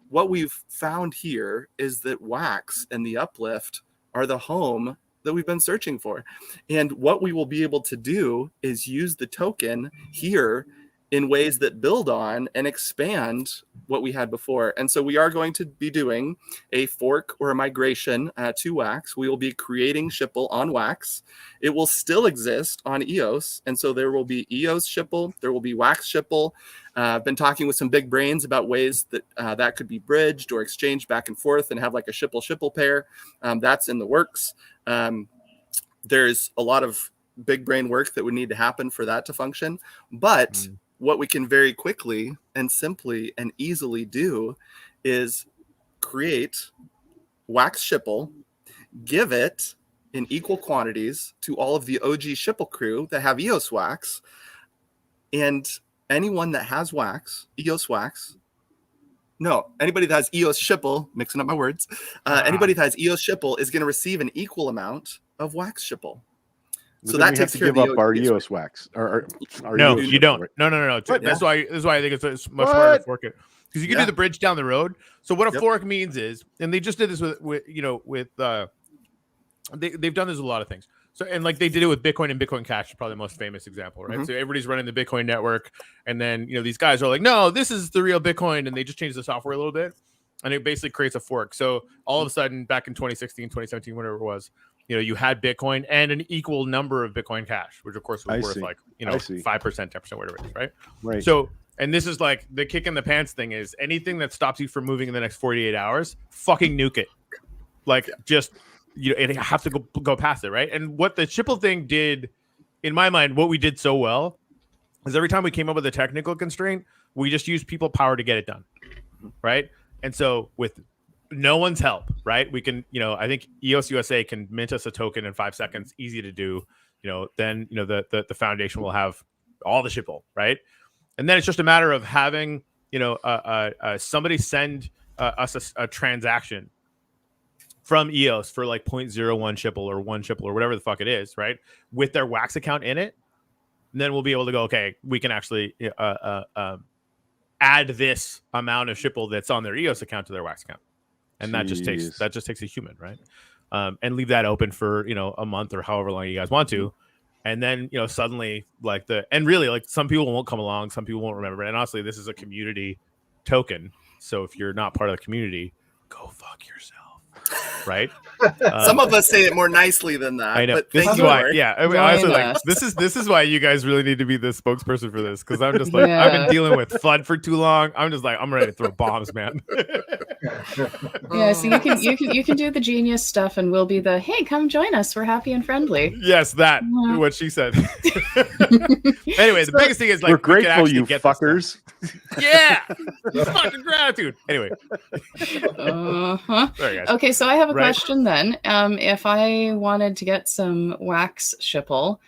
Speaker 4: what we've found here is that Wax and the Uplift are the home that we've been searching for. And what we will be able to do is use the token here in ways that build on and expand what we had before. And so we are going to be doing a fork or a migration to Wax. We will be creating Chipple on Wax. It will still exist on EOS. And so there will be EOS Chipple, there will be Wax Chipple. I've been talking with some big brains about ways that that could be bridged or exchanged back and forth and have like a Chipple pair. That's in the works. There's a lot of big brain work that would need to happen for that to function. But what we can very quickly and simply and easily do is create Wax Chipple, give it in equal quantities to all of the OG Chipple crew that have EOS Wax, and anyone that has Wax, EOS Wax, no, anybody that has EOS Chipple, mixing up my words, anybody that has EOS Chipple is going to receive an equal amount of Wax Chipple. So that takes care of
Speaker 2: give up our EOS Wax. Our
Speaker 5: no,
Speaker 2: EOS
Speaker 5: you
Speaker 2: Chipple,
Speaker 5: don't.
Speaker 2: right?
Speaker 5: No.
Speaker 2: What?
Speaker 5: That's why I think it's much harder to fork it, because you can do the bridge down the road. So what a fork means is, and they just did this with they've done this with a lot of things. So, and like they did it with Bitcoin and Bitcoin Cash, is probably the most famous example, right? So everybody's running the Bitcoin network, and then these guys are like, no, this is the real Bitcoin, and they just change the software a little bit, and it basically creates a fork. So all of a sudden, back in 2016, 2017, whatever it was, you had Bitcoin and an equal number of Bitcoin Cash, which of course was worth like 5%, 10%, whatever it is, right?
Speaker 2: Right.
Speaker 5: So, and this is like the kick in the pants thing is anything that stops you from moving in the next 48 hours, fucking nuke it. Like just. It have to go past it, right? And what the Chipple thing did, in my mind, what we did so well is every time we came up with a technical constraint, we just used people power to get it done, right? And so with no one's help, right? We can, I think EOS USA can mint us a token in 5 seconds, easy to do. Then the foundation will have all the Chipple, right? And then it's just a matter of having somebody send us a transaction from EOS for like 0.01 Chipple or 1 Chipple or whatever the fuck it is, right? With their Wax account in it. And then we'll be able to go, okay, we can actually add this amount of Chipple that's on their EOS account to their Wax account. And that just takes a human, right? And leave that open for, a month or however long you guys want to. And then, suddenly and really like some people won't come along, some people won't remember. And honestly, this is a community token. So if you're not part of the community, go fuck yourself. Right?
Speaker 4: Some of us say it more nicely than that.
Speaker 5: I know.
Speaker 4: But
Speaker 5: This
Speaker 4: thank
Speaker 5: is
Speaker 4: you,
Speaker 5: why.
Speaker 4: Lord.
Speaker 5: Yeah. I mean,
Speaker 1: Join
Speaker 5: honestly,
Speaker 1: us.
Speaker 5: this is why you guys really need to be the spokesperson for this, because I'm just like I've been dealing with FUD for too long. I'm just like I'm ready to throw bombs, man.
Speaker 1: Yeah, so you can do the genius stuff, and we'll be the hey, come join us. We're happy and friendly.
Speaker 5: Yes, that
Speaker 1: Yeah.
Speaker 5: what she said. Anyway, the biggest thing is like
Speaker 2: We're
Speaker 5: we can
Speaker 2: grateful,
Speaker 5: actually
Speaker 2: you
Speaker 5: get this
Speaker 2: fuckers.
Speaker 5: stuff. Yeah, fucking gratitude. Anyway,
Speaker 1: Uh-huh.
Speaker 5: sorry guys.
Speaker 1: Okay, so I have a
Speaker 5: Right.
Speaker 1: question then. If I wanted to get some wax Chipple,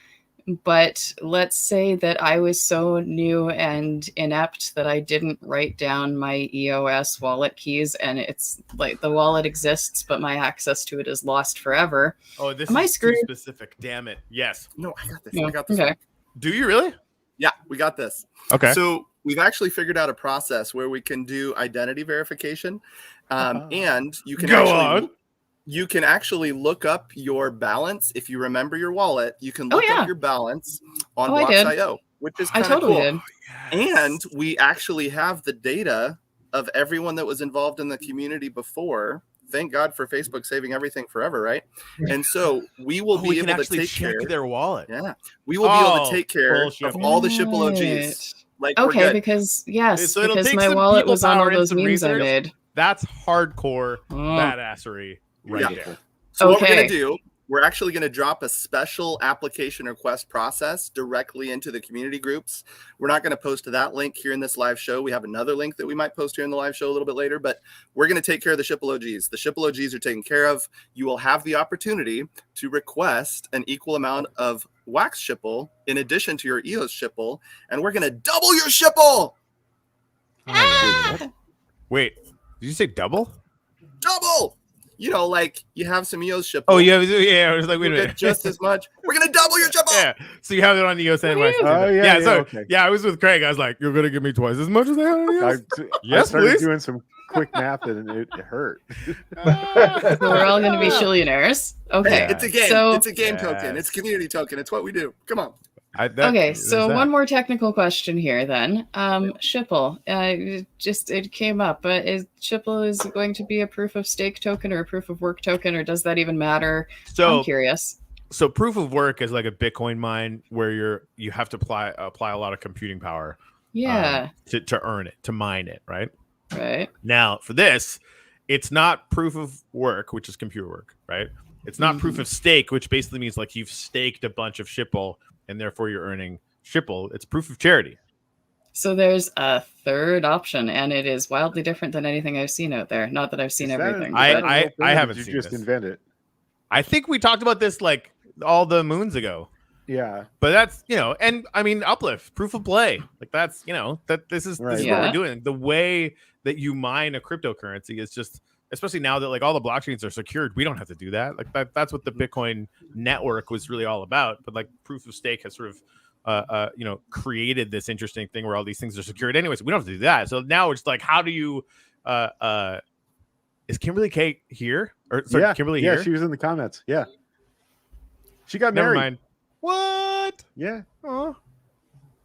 Speaker 1: but let's say that I was so new and inept that I didn't write down my EOS wallet keys, and it's like the wallet exists, but my access to it is lost forever.
Speaker 5: Oh, this
Speaker 1: Am I
Speaker 5: is too
Speaker 1: screwed?
Speaker 5: specific. Damn it. Yes.
Speaker 4: No, I got this.
Speaker 1: No.
Speaker 4: I got this.
Speaker 1: Okay.
Speaker 4: one.
Speaker 5: Do you really?
Speaker 4: Yeah, we got this.
Speaker 5: Okay.
Speaker 4: So we've actually figured out a process where we can do identity verification, and you can you can actually look up your balance if you remember your wallet. You can look up your balance on
Speaker 1: I did.
Speaker 4: Blocks.io, which is
Speaker 1: I
Speaker 4: kind of
Speaker 1: totally
Speaker 4: cool.
Speaker 1: did.
Speaker 4: And we actually have the data of everyone that was involved in the community before. Thank God for Facebook saving everything forever, right? And so we will be
Speaker 5: we can
Speaker 4: able to
Speaker 5: actually
Speaker 4: take
Speaker 5: check
Speaker 4: care.
Speaker 5: their wallet.
Speaker 4: Yeah, we will be able to take care
Speaker 5: bullshit.
Speaker 4: of all the Chipple OGs.
Speaker 1: Right.
Speaker 4: Like, we're
Speaker 1: Okay,
Speaker 4: good.
Speaker 1: because yes,
Speaker 5: So it'll
Speaker 1: because
Speaker 5: take
Speaker 1: my
Speaker 5: some
Speaker 1: wallet
Speaker 5: people
Speaker 1: was on
Speaker 5: power
Speaker 1: all
Speaker 5: and
Speaker 1: those
Speaker 5: some
Speaker 1: memes I
Speaker 5: research.
Speaker 1: made.
Speaker 5: That's hardcore
Speaker 1: Oh.
Speaker 5: badassery right
Speaker 4: Yeah.
Speaker 5: there.
Speaker 4: So what we're
Speaker 1: Okay.
Speaker 4: going to do, we're actually going to drop a special application request process directly into the community groups. We're not going to post that link here in this live show. We have another link that we might post here in the live show a little bit later, but we're going to take care of the Chipple OGs. The Chipple OGs are taken care of. You will have the opportunity to request an equal amount of wax Chipple in addition to your EOS Chipple, and we're going to double your Chipple.
Speaker 5: Wait, did you say double?
Speaker 4: Double. You know, like you have some EOS Chipple.
Speaker 5: Oh, yeah. I was like, wait a
Speaker 4: You get
Speaker 5: minute.
Speaker 4: just as much. We're going to double your Chipple.
Speaker 5: Yeah. So you have it on the EOS and wax.
Speaker 2: Oh, yeah,
Speaker 5: So
Speaker 2: okay.
Speaker 5: yeah, I was with Craig. I was like, you're gonna give me twice as much as I had on
Speaker 2: I,
Speaker 5: EOS?
Speaker 2: I
Speaker 5: Yes,
Speaker 2: started
Speaker 5: please.
Speaker 2: doing some quick math and it hurt.
Speaker 1: So we're all going to be shillionaires. Okay.
Speaker 4: It's a game.
Speaker 1: So-
Speaker 4: It's a game token.
Speaker 5: Yes.
Speaker 4: It's a community token. It's what we do. Come on.
Speaker 1: Okay, so one more technical question here then. Chipple, it came up, but is Chipple is going to be a proof of stake token or a proof of work token, or does that even matter?
Speaker 5: So
Speaker 1: I'm curious.
Speaker 5: So proof of work is like a Bitcoin mine where you have to apply a lot of computing power
Speaker 1: Yeah.
Speaker 5: to earn it, to mine it, right?
Speaker 1: Right.
Speaker 5: Now, for this, it's not proof of work, which is computer work, right? It's not proof of stake, which basically means like you've staked a bunch of Chipple and therefore you're earning Chipple. It's proof of charity.
Speaker 1: So there's a third option, and it is wildly different than anything I've seen out there. Not that I've seen
Speaker 2: Is that
Speaker 1: everything.
Speaker 2: a-
Speaker 1: but-
Speaker 5: I haven't
Speaker 2: Did
Speaker 5: seen
Speaker 2: you just
Speaker 5: this.
Speaker 2: invent it?
Speaker 5: I think we talked about this like all the moons ago.
Speaker 2: Yeah.
Speaker 5: But that's, and I mean, Uplift, proof of play. Like that's, that this is
Speaker 2: Right.
Speaker 5: what
Speaker 1: Yeah.
Speaker 5: we're doing. The way that you mine a cryptocurrency is just, especially now that like all the blockchains are secured, we don't have to do that. Like that's what the Bitcoin network was really all about. But like proof of stake has sort of, created this interesting thing where all these things are secured anyways. We don't have to do that. So now it's like, how do you, is Kimberly K here? Or sorry,
Speaker 2: yeah.
Speaker 5: Kimberly
Speaker 2: yeah,
Speaker 5: here?
Speaker 2: she was in the comments. Yeah. She got
Speaker 5: Never
Speaker 2: married.
Speaker 5: mind. What?
Speaker 2: Yeah.
Speaker 5: Oh.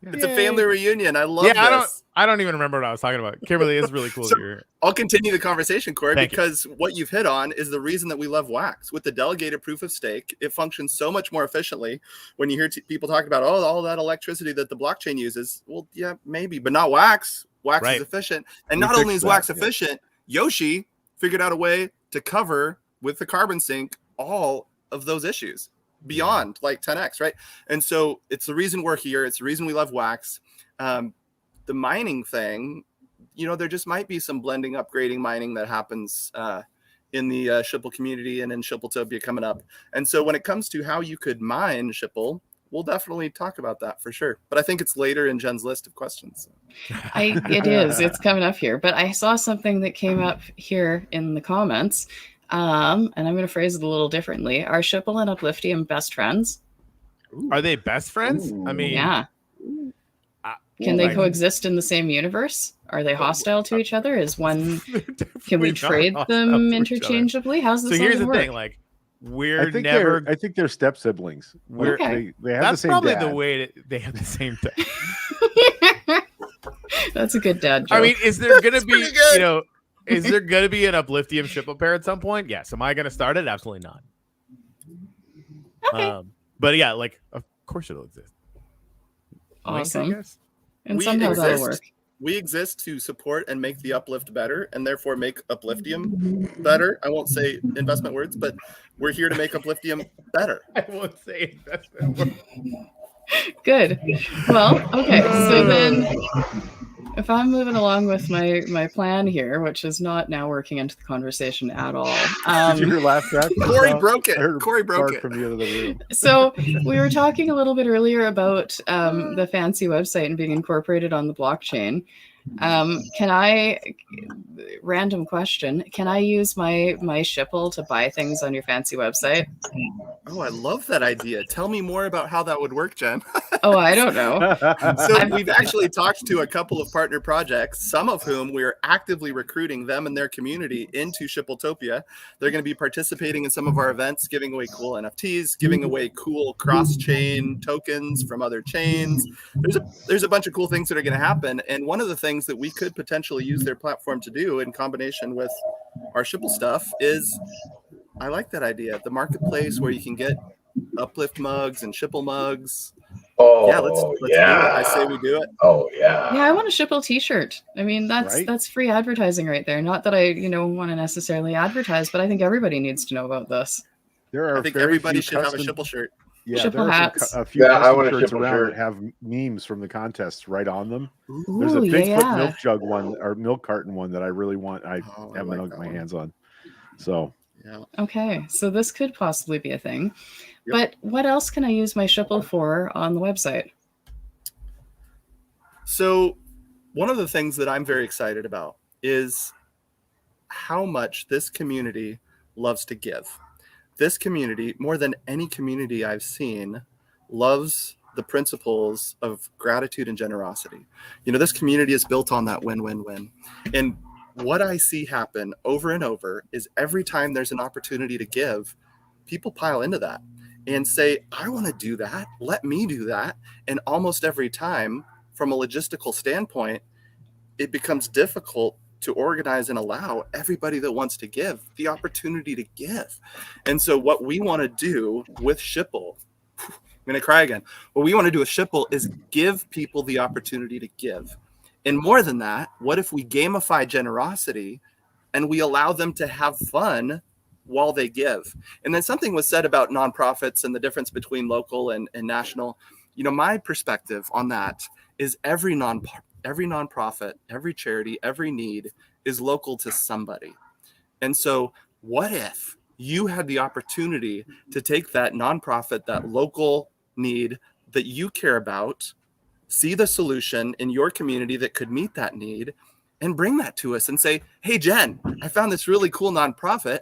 Speaker 4: It's a family reunion. I love
Speaker 5: Yeah,
Speaker 4: this.
Speaker 5: I don't even remember what I was talking about. Kimberly is really cool
Speaker 4: So-
Speaker 5: to hear.
Speaker 4: I'll continue the conversation, Corey,
Speaker 5: Thank you.
Speaker 4: because what you've hit on is the reason that we love wax. With the delegated proof of stake, it functions so much more efficiently. When you hear people talking about, all that electricity that the blockchain uses, well, yeah, maybe, but not wax. Wax
Speaker 5: Right.
Speaker 4: is efficient. And
Speaker 2: We
Speaker 4: not only
Speaker 2: fixed
Speaker 4: is
Speaker 2: that,
Speaker 4: wax
Speaker 2: yeah.
Speaker 4: efficient, Yoshi figured out a way to cover with the carbon sink all of those issues beyond like 10x, right? And so it's the reason we're here. It's the reason we love wax. The mining thing, there just might be some blending, upgrading, mining that happens in the Chipple community and in Chippletopia coming up. And so when it comes to how you could mine Chipple, we'll definitely talk about that for sure. But I think it's later in Jen's list of questions.
Speaker 1: It is. It's coming up here. But I saw something that came up here in the comments. And I'm going to phrase it a little differently. Are Chipple and Upliftium best friends?
Speaker 5: Are they best friends? I mean,
Speaker 1: Yeah. Can they coexist in the same universe? Are they hostile to each other? Is one? Can we trade them interchangeably? How's this
Speaker 5: So here's the
Speaker 1: all gonna
Speaker 5: thing,
Speaker 1: work?
Speaker 5: like we're
Speaker 2: I think
Speaker 5: never.
Speaker 2: I think they're step siblings.
Speaker 5: We're-
Speaker 1: Okay.
Speaker 2: They have the
Speaker 5: That's
Speaker 2: same
Speaker 5: probably
Speaker 2: dad.
Speaker 5: the way they have the same thing.
Speaker 1: That's a good dad joke.
Speaker 5: I mean, is there gonna
Speaker 4: That's
Speaker 5: be,
Speaker 4: pretty good.
Speaker 5: you know, is there gonna be an Upliftium Chipple pair at some point? Yes. Am I gonna start it? Absolutely not.
Speaker 1: Okay.
Speaker 5: But yeah, like of course it'll exist. Link, I
Speaker 1: Awesome.
Speaker 5: guess.
Speaker 1: And
Speaker 4: We
Speaker 1: somehow that'll
Speaker 4: exist.
Speaker 1: work.
Speaker 4: We exist to support and make the Uplift better, and therefore make Upliftium better. I won't say investment words, but we're here to make Upliftium better.
Speaker 5: I won't say investment word.
Speaker 1: Good. Well, okay. So then, if I'm moving along with my plan here, which is not now working into the conversation at all.
Speaker 2: Did you hear laugh track?
Speaker 4: Corey broke it.
Speaker 2: I heard a
Speaker 4: Corey broke
Speaker 2: bark
Speaker 4: it.
Speaker 2: from the other room.
Speaker 1: So we were talking a little bit earlier about the fancy website and being incorporated on the blockchain. Can I, random question, can I use my Chipple to buy things on your fancy website?
Speaker 4: Oh, I love that idea. Tell me more about how that would work, Jen.
Speaker 1: Oh, I don't know.
Speaker 4: So we've actually talked to a couple of partner projects, some of whom we are actively recruiting them and their community into Shippletopia. They're going to be participating in some of our events, giving away cool NFTs, giving away cool cross-chain tokens from other chains. There's a bunch of cool things that are going to happen. And one of the things that we could potentially use their platform to do in combination with our Chipple stuff is, I like that idea, the marketplace where you can get Uplift mugs and Chipple mugs.
Speaker 3: Oh,
Speaker 4: Yeah, let's do it. I say we do it.
Speaker 3: Oh, yeah.
Speaker 1: Yeah, I want a Chipple t-shirt. I mean,
Speaker 2: Right?
Speaker 1: that's free advertising right there. Not that I, want to necessarily advertise, but I think everybody needs to know about this.
Speaker 2: There are
Speaker 4: I think
Speaker 2: very
Speaker 4: everybody
Speaker 2: few
Speaker 4: should have a
Speaker 2: custom-
Speaker 4: Chipple shirt.
Speaker 2: Yeah,
Speaker 1: Chipple
Speaker 2: there are
Speaker 1: hats.
Speaker 2: a few
Speaker 3: Yeah, I
Speaker 2: custom
Speaker 3: want a
Speaker 2: shirts
Speaker 3: Chipple
Speaker 2: around
Speaker 3: shirt.
Speaker 2: that have memes from the contests right on them. There's a
Speaker 1: Ooh,
Speaker 2: Bigfoot
Speaker 1: yeah.
Speaker 2: milk jug one or milk carton one that I really want. I
Speaker 4: Oh, I
Speaker 2: haven't
Speaker 4: like
Speaker 2: got
Speaker 4: that
Speaker 2: my
Speaker 4: one.
Speaker 2: hands on. So
Speaker 4: Yeah.
Speaker 1: Okay, so this could possibly be a thing.
Speaker 4: Yep.
Speaker 1: But what else can I use my Chipple for on the website?
Speaker 4: So one of the things that I'm very excited about is how much this community loves to give. This community, more than any community I've seen, loves the principles of gratitude and generosity. This community is built on that win-win-win. And what I see happen over and over is every time there's an opportunity to give, people pile into that and say, I want to do that. Let me do that. And almost every time, from a logistical standpoint, it becomes difficult to organize and allow everybody that wants to give the opportunity to give. And so what we want to do with Chipple, I'm going to cry again. What we want to do with Chipple is give people the opportunity to give. And more than that, what if we gamify generosity and we allow them to have fun while they give? And then something was said about nonprofits and the difference between local and national. My perspective on that is every nonprofit, every charity, every need is local to somebody. And so what if you had the opportunity to take that nonprofit, that local need that you care about, see the solution in your community that could meet that need, and bring that to us and say, hey, Jen, I found this really cool nonprofit.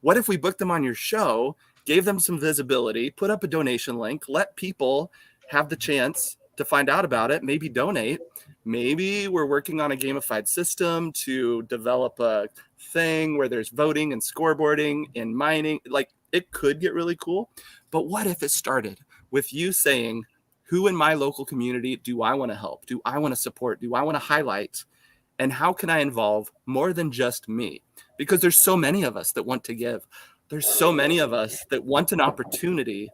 Speaker 4: What if we booked them on your show, gave them some visibility, put up a donation link, let people have the chance to find out about it, maybe donate. Maybe we're working on a gamified system to develop a thing where there's voting and scoreboarding and mining. Like, it could get really cool. But what if it started with you saying, who in my local community do I want to help? Do I want to support? Do I want to highlight? And how can I involve more than just me? Because there's so many of us that want to give. There's so many of us that want an opportunity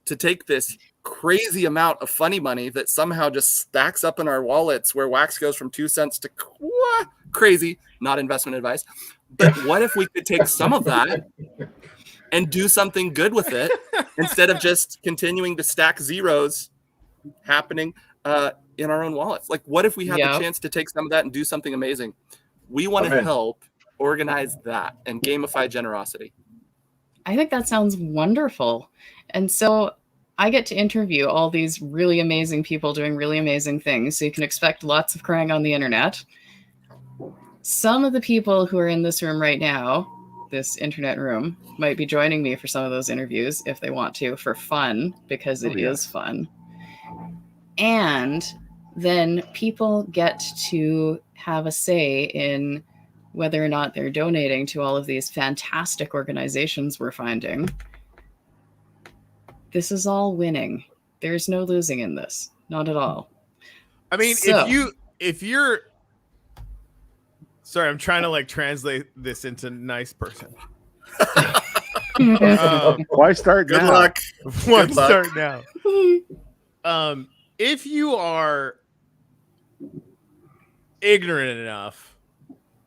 Speaker 4: to take this crazy amount of funny money that somehow just stacks up in our wallets, where wax goes from 2 cents to crazy, not investment advice. But what if we could take some of that and do something good with it instead of just continuing to stack zeros happening in our own wallets? Like, what if we had the chance to take some of that and do something amazing? We want to help organize that and gamify generosity.
Speaker 1: I think that sounds wonderful. And so I get to interview all these really amazing people doing really amazing things. So you can expect lots of crying on the internet. Some of the people who are in this room right now, this internet room, might be joining me for some of those interviews if they want to, for fun, because it is fun. And then people get to have a say in whether or not they're donating to all of these fantastic organizations we're finding. This is all winning. There's no losing in this. Not at all.
Speaker 5: I mean,
Speaker 1: So-
Speaker 5: if you're sorry, I'm trying to like translate this into nice person.
Speaker 2: Why start
Speaker 4: Good
Speaker 2: now?
Speaker 4: luck.
Speaker 5: Why
Speaker 4: Good luck.
Speaker 5: start now? If you are ignorant enough,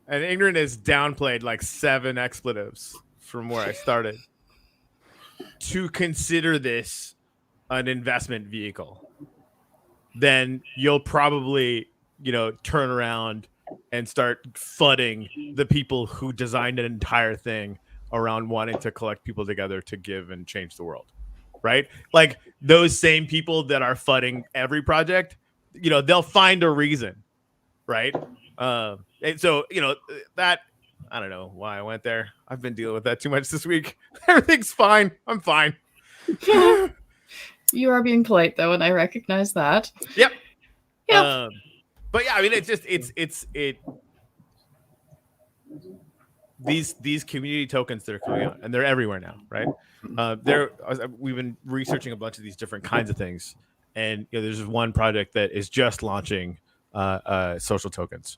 Speaker 5: and ignorant is downplayed like 7 expletives from where I started, to consider this an investment vehicle, then you'll probably, turn around and start fudding the people who designed an entire thing around wanting to collect people together to give and change the world, right? Like those same people that are fudding every project, they'll find a reason, right? And so, that, I don't know why I went there. I've been dealing with that too much this week. Everything's fine. I'm fine.
Speaker 1: You are being polite though, and I recognize that.
Speaker 5: Yep.
Speaker 1: Yep.
Speaker 5: But yeah, I mean, it's just these community tokens that are coming out, and they're everywhere now, right? We've been researching a bunch of these different kinds of things, and there's one project that is just launching social tokens,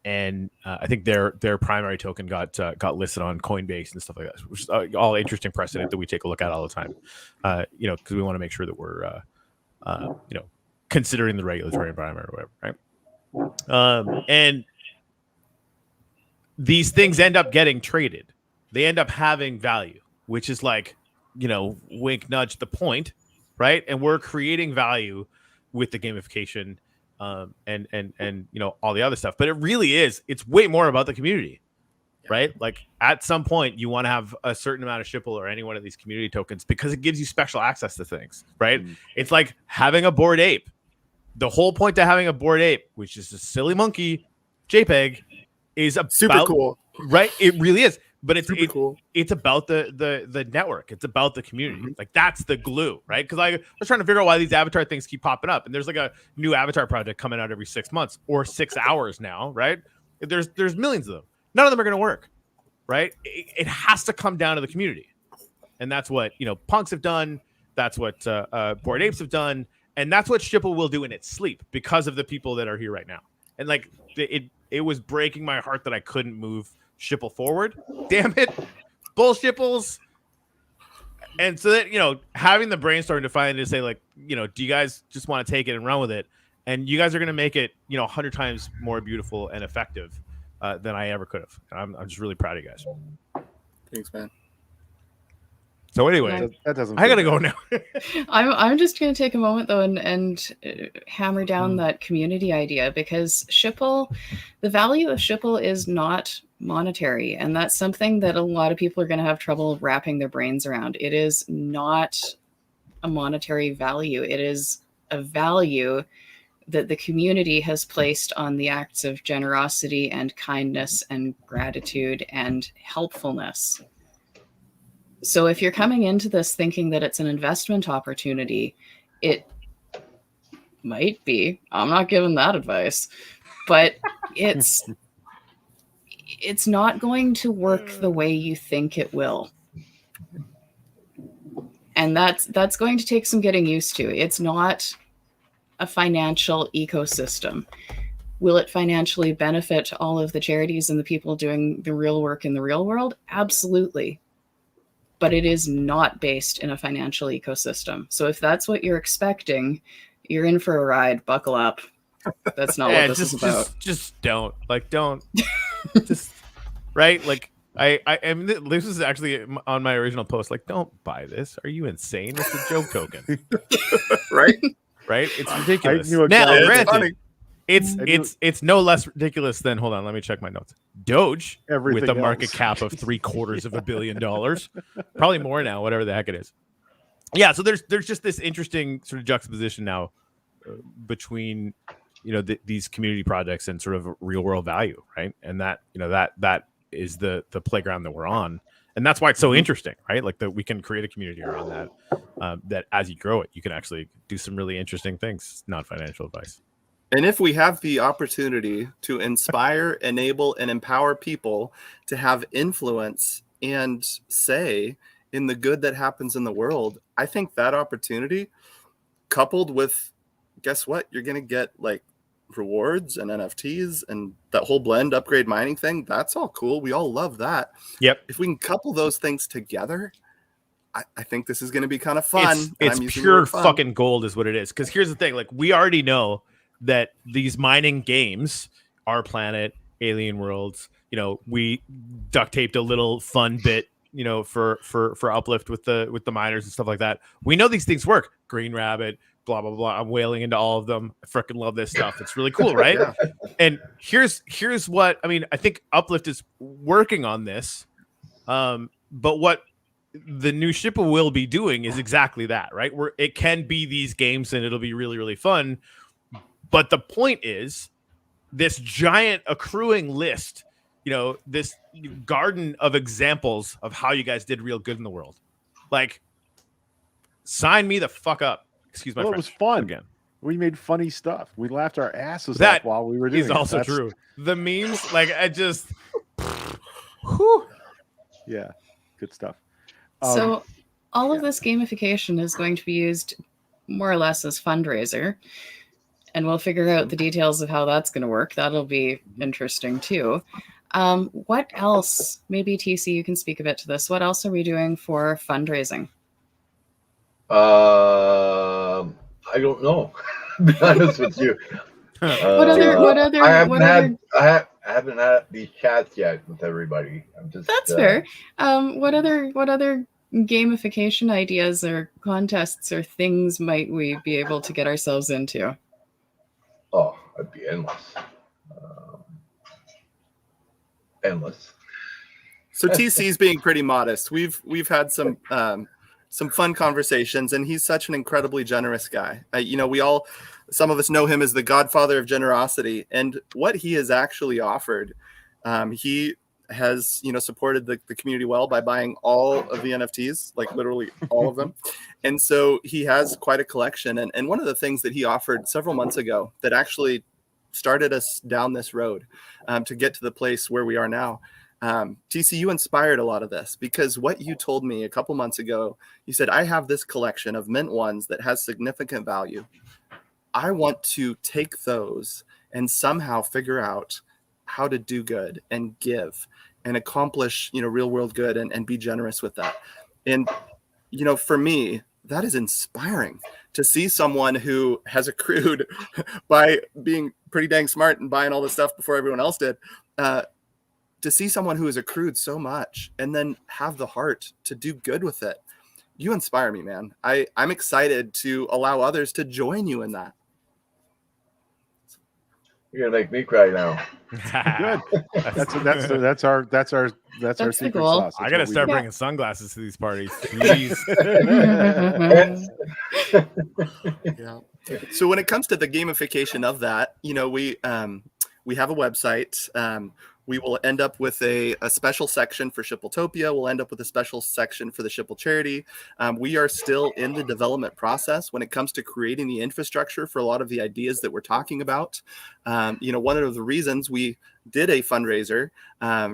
Speaker 5: and I think their primary token got listed on Coinbase and stuff like that, which is all interesting precedent that we take a look at all the time, because we want to make sure that we're considering the regulatory environment or whatever, right? And these things end up getting traded. They end up having value, which is like, wink, nudge the point, right? And we're creating value with the gamification and all the other stuff. But it really is, it's way more about the community, right? Like at some point you want to have a certain amount of Chipple or any one of these community tokens because it gives you special access to things, right? Mm-hmm. It's like having a Bored Ape. The whole point to having a Bored Ape, which is a silly monkey JPEG, is about,
Speaker 4: super cool,
Speaker 5: right? It really is, but it's
Speaker 4: cool.
Speaker 5: It's about the network. It's about the community. Mm-hmm. Like that's the glue, right? Because I was trying to figure out why these avatar things keep popping up, and there's like a new avatar project coming out every 6 months or 6 hours now, right? There's millions of them. None of them are going to work, right? It has to come down to the community, and that's what punks have done. That's what Bored Apes have done. And that's what Chipple will do in its sleep because of the people that are here right now. And like it was breaking my heart that I couldn't move Chipple forward. Damn it. Bullshipples. And so that, having the brainstorm to finally say like, do you guys just want to take it and run with it? And you guys are going to make it, 100 times more beautiful and effective than I ever could have. I'm just really proud of you guys.
Speaker 4: Thanks, man.
Speaker 5: So anyway,
Speaker 2: that doesn't.
Speaker 5: I gotta go now.
Speaker 1: I'm just gonna take a moment though and hammer down that community idea, because Chipple, the value of Chipple is not monetary, and that's something that a lot of people are gonna have trouble wrapping their brains around. It is not a monetary value. It is a value that the community has placed on the acts of generosity and kindness and gratitude and helpfulness. So if you're coming into this thinking that it's an investment opportunity, it might be. I'm not giving that advice, but it's not going to work the way you think it will. And that's going to take some getting used to. It's not a financial ecosystem. Will it financially benefit all of the charities and the people doing the real work in the real world? Absolutely. But it is not based in a financial ecosystem. So if that's what you're expecting, you're in for a ride. Buckle up. That's not what this is about.
Speaker 5: Just don't. Like, don't. Just, right? Like, I mean, this was actually on my original post. Like, don't buy this. Are you insane? It's a joke token.
Speaker 4: Right?
Speaker 5: Right? It's ridiculous.
Speaker 2: Now,
Speaker 5: granted, it's no less ridiculous than, hold on, let me check my notes. Doge,
Speaker 2: everything
Speaker 5: with a market
Speaker 2: else.
Speaker 5: cap of $750 million, probably more now, whatever the heck it is. Yeah, so there's just this interesting sort of juxtaposition now between these community projects and sort of real world value, right? And that that is the playground that we're on, and that's why it's so interesting, right? Like that we can create a community around that. That as you grow it, you can actually do some really interesting things. Not financial advice.
Speaker 4: And if we have the opportunity to inspire, enable, and empower people to have influence and say in the good that happens in the world, I think that opportunity coupled with, guess what? You're going to get like rewards and NFTs and that whole blend upgrade mining thing. That's all cool. We all love that.
Speaker 5: Yep.
Speaker 4: If we can couple those things together, I think this is going to be kind of fun.
Speaker 5: It's pure fucking gold is what it is. Because here's the thing. Like, we already know that these mining games, Our Planet, Alien Worlds, we duct taped a little fun bit, for Uplift with the miners and stuff like that. We know these things work. Green Rabbit, blah blah blah. I'm wailing into all of them. I freaking love this stuff. It's really cool, right?
Speaker 4: Yeah.
Speaker 5: And here's what I mean. I think Uplift is working on this, but what the new Chipple will be doing is exactly that, right? Where it can be these games and it'll be really really fun. But the point is, this giant accruing list, this garden of examples of how you guys did real good in the world. Like, sign me the fuck up. Excuse my French.
Speaker 2: It was fun.
Speaker 5: Again.
Speaker 2: We made funny stuff. We laughed our asses off while we were doing it.
Speaker 5: That is also true. The memes, like, I just... whew.
Speaker 2: Yeah, good stuff.
Speaker 1: So all of this gamification is going to be used more or less as fundraiser. And we'll figure out the details of how that's going to work. That'll be interesting too. What else? Maybe TC, you can speak a bit to this. What else are we doing for fundraising?
Speaker 3: I don't know. To be honest with you.
Speaker 1: What other?
Speaker 3: I haven't had these chats yet with everybody. I'm just.
Speaker 1: That's fair. What other gamification ideas or contests or things might we be able to get ourselves into?
Speaker 3: Oh, it'd be endless. Endless.
Speaker 4: So TC's being pretty modest. We've had some fun conversations, and he's such an incredibly generous guy. Some of us know him as the godfather of generosity, and what he has actually offered, he has supported the community well by buying all of the NFTs, like literally all of them. And so he has quite a collection. And one of the things that he offered several months ago that actually started us down this road to get to the place where we are now. TC, you inspired a lot of this, because what you told me a couple months ago, you said, I have this collection of mint ones that has significant value. I want to take those and somehow figure out how to do good and give and accomplish, real world good and be generous with that. And, for me, that is inspiring to see someone who has accrued by being pretty dang smart and buying all this stuff before everyone else did, to see someone who has accrued so much and then have the heart to do good with it. You inspire me, man. I'm excited to allow others to join you in that.
Speaker 3: You're gonna make me cry now.
Speaker 2: Good. That's our secret
Speaker 1: goal.
Speaker 2: sauce.
Speaker 5: I gotta start bringing sunglasses to these parties. Please.
Speaker 4: Yeah. So when it comes to the gamification of that, we have a website. We will end up with a special section for Shippletopia. We'll end up with a special section for the Chipple charity. We are still in the development process when it comes to creating the infrastructure for a lot of the ideas that we're talking about. One of the reasons we did a fundraiser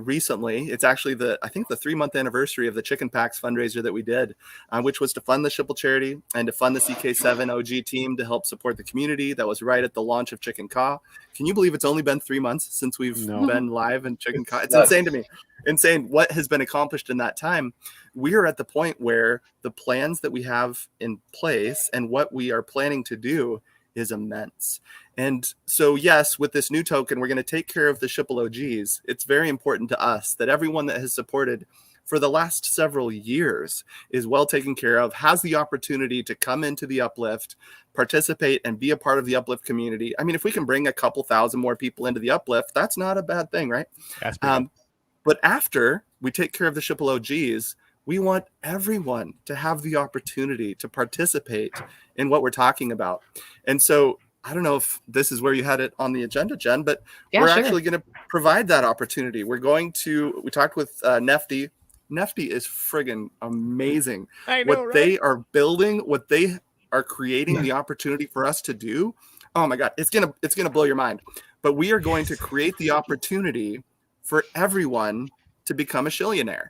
Speaker 4: recently, it's actually the 3-month anniversary of the Chicken Packs fundraiser that we did, which was to fund the Chipple charity and to fund the CK7 OG team to help support the community. That was right at the launch of Chicken Caw. Can you believe it's only been 3 months since we've been live in Chicken Caw? It's insane to me. Insane what has been accomplished in that time. We are at the point where the plans that we have in place and what we are planning to do is immense. And so, yes, with this new token, we're going to take care of the Chipple OGs. It's very important to us that everyone that has supported for the last several years is well taken care of, has the opportunity to come into the Uplift, participate, and be a part of the Uplift community. I mean, if we can bring a couple thousand more people into the Uplift, that's not a bad thing, right? But after we take care of the Chipple OGs, we want everyone to have the opportunity to participate in what we're talking about. And so I don't know if this is where you had it on the agenda, Jen, but we're actually going to provide that opportunity. We talked with Nefty. Nefty is friggin' amazing.
Speaker 5: I know,
Speaker 4: what they are building, what they are creating, the opportunity for us to do. Oh my God, it's gonna blow your mind. But we are going to create the opportunity for everyone to become a shillionaire.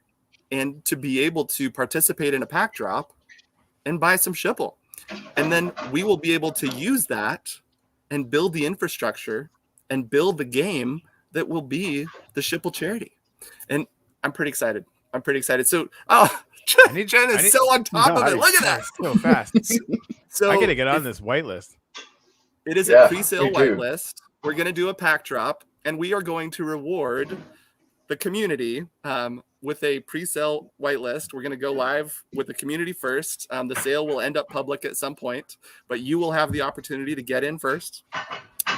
Speaker 4: and to be able to participate in a pack drop and buy some Chipple. And then we will be able to use that and build the infrastructure and build the game that will be the Chipple charity. And I'm pretty excited. So, Jen is so on top of it. Look at that.
Speaker 5: So fast.
Speaker 4: So
Speaker 5: I got to get on this whitelist.
Speaker 4: It is a pre-sale whitelist. We're going to do a pack drop, and we are going to reward the community with a pre-sale whitelist. We're going to go live with the community first. The sale will end up public at some point, but you will have the opportunity to get in first.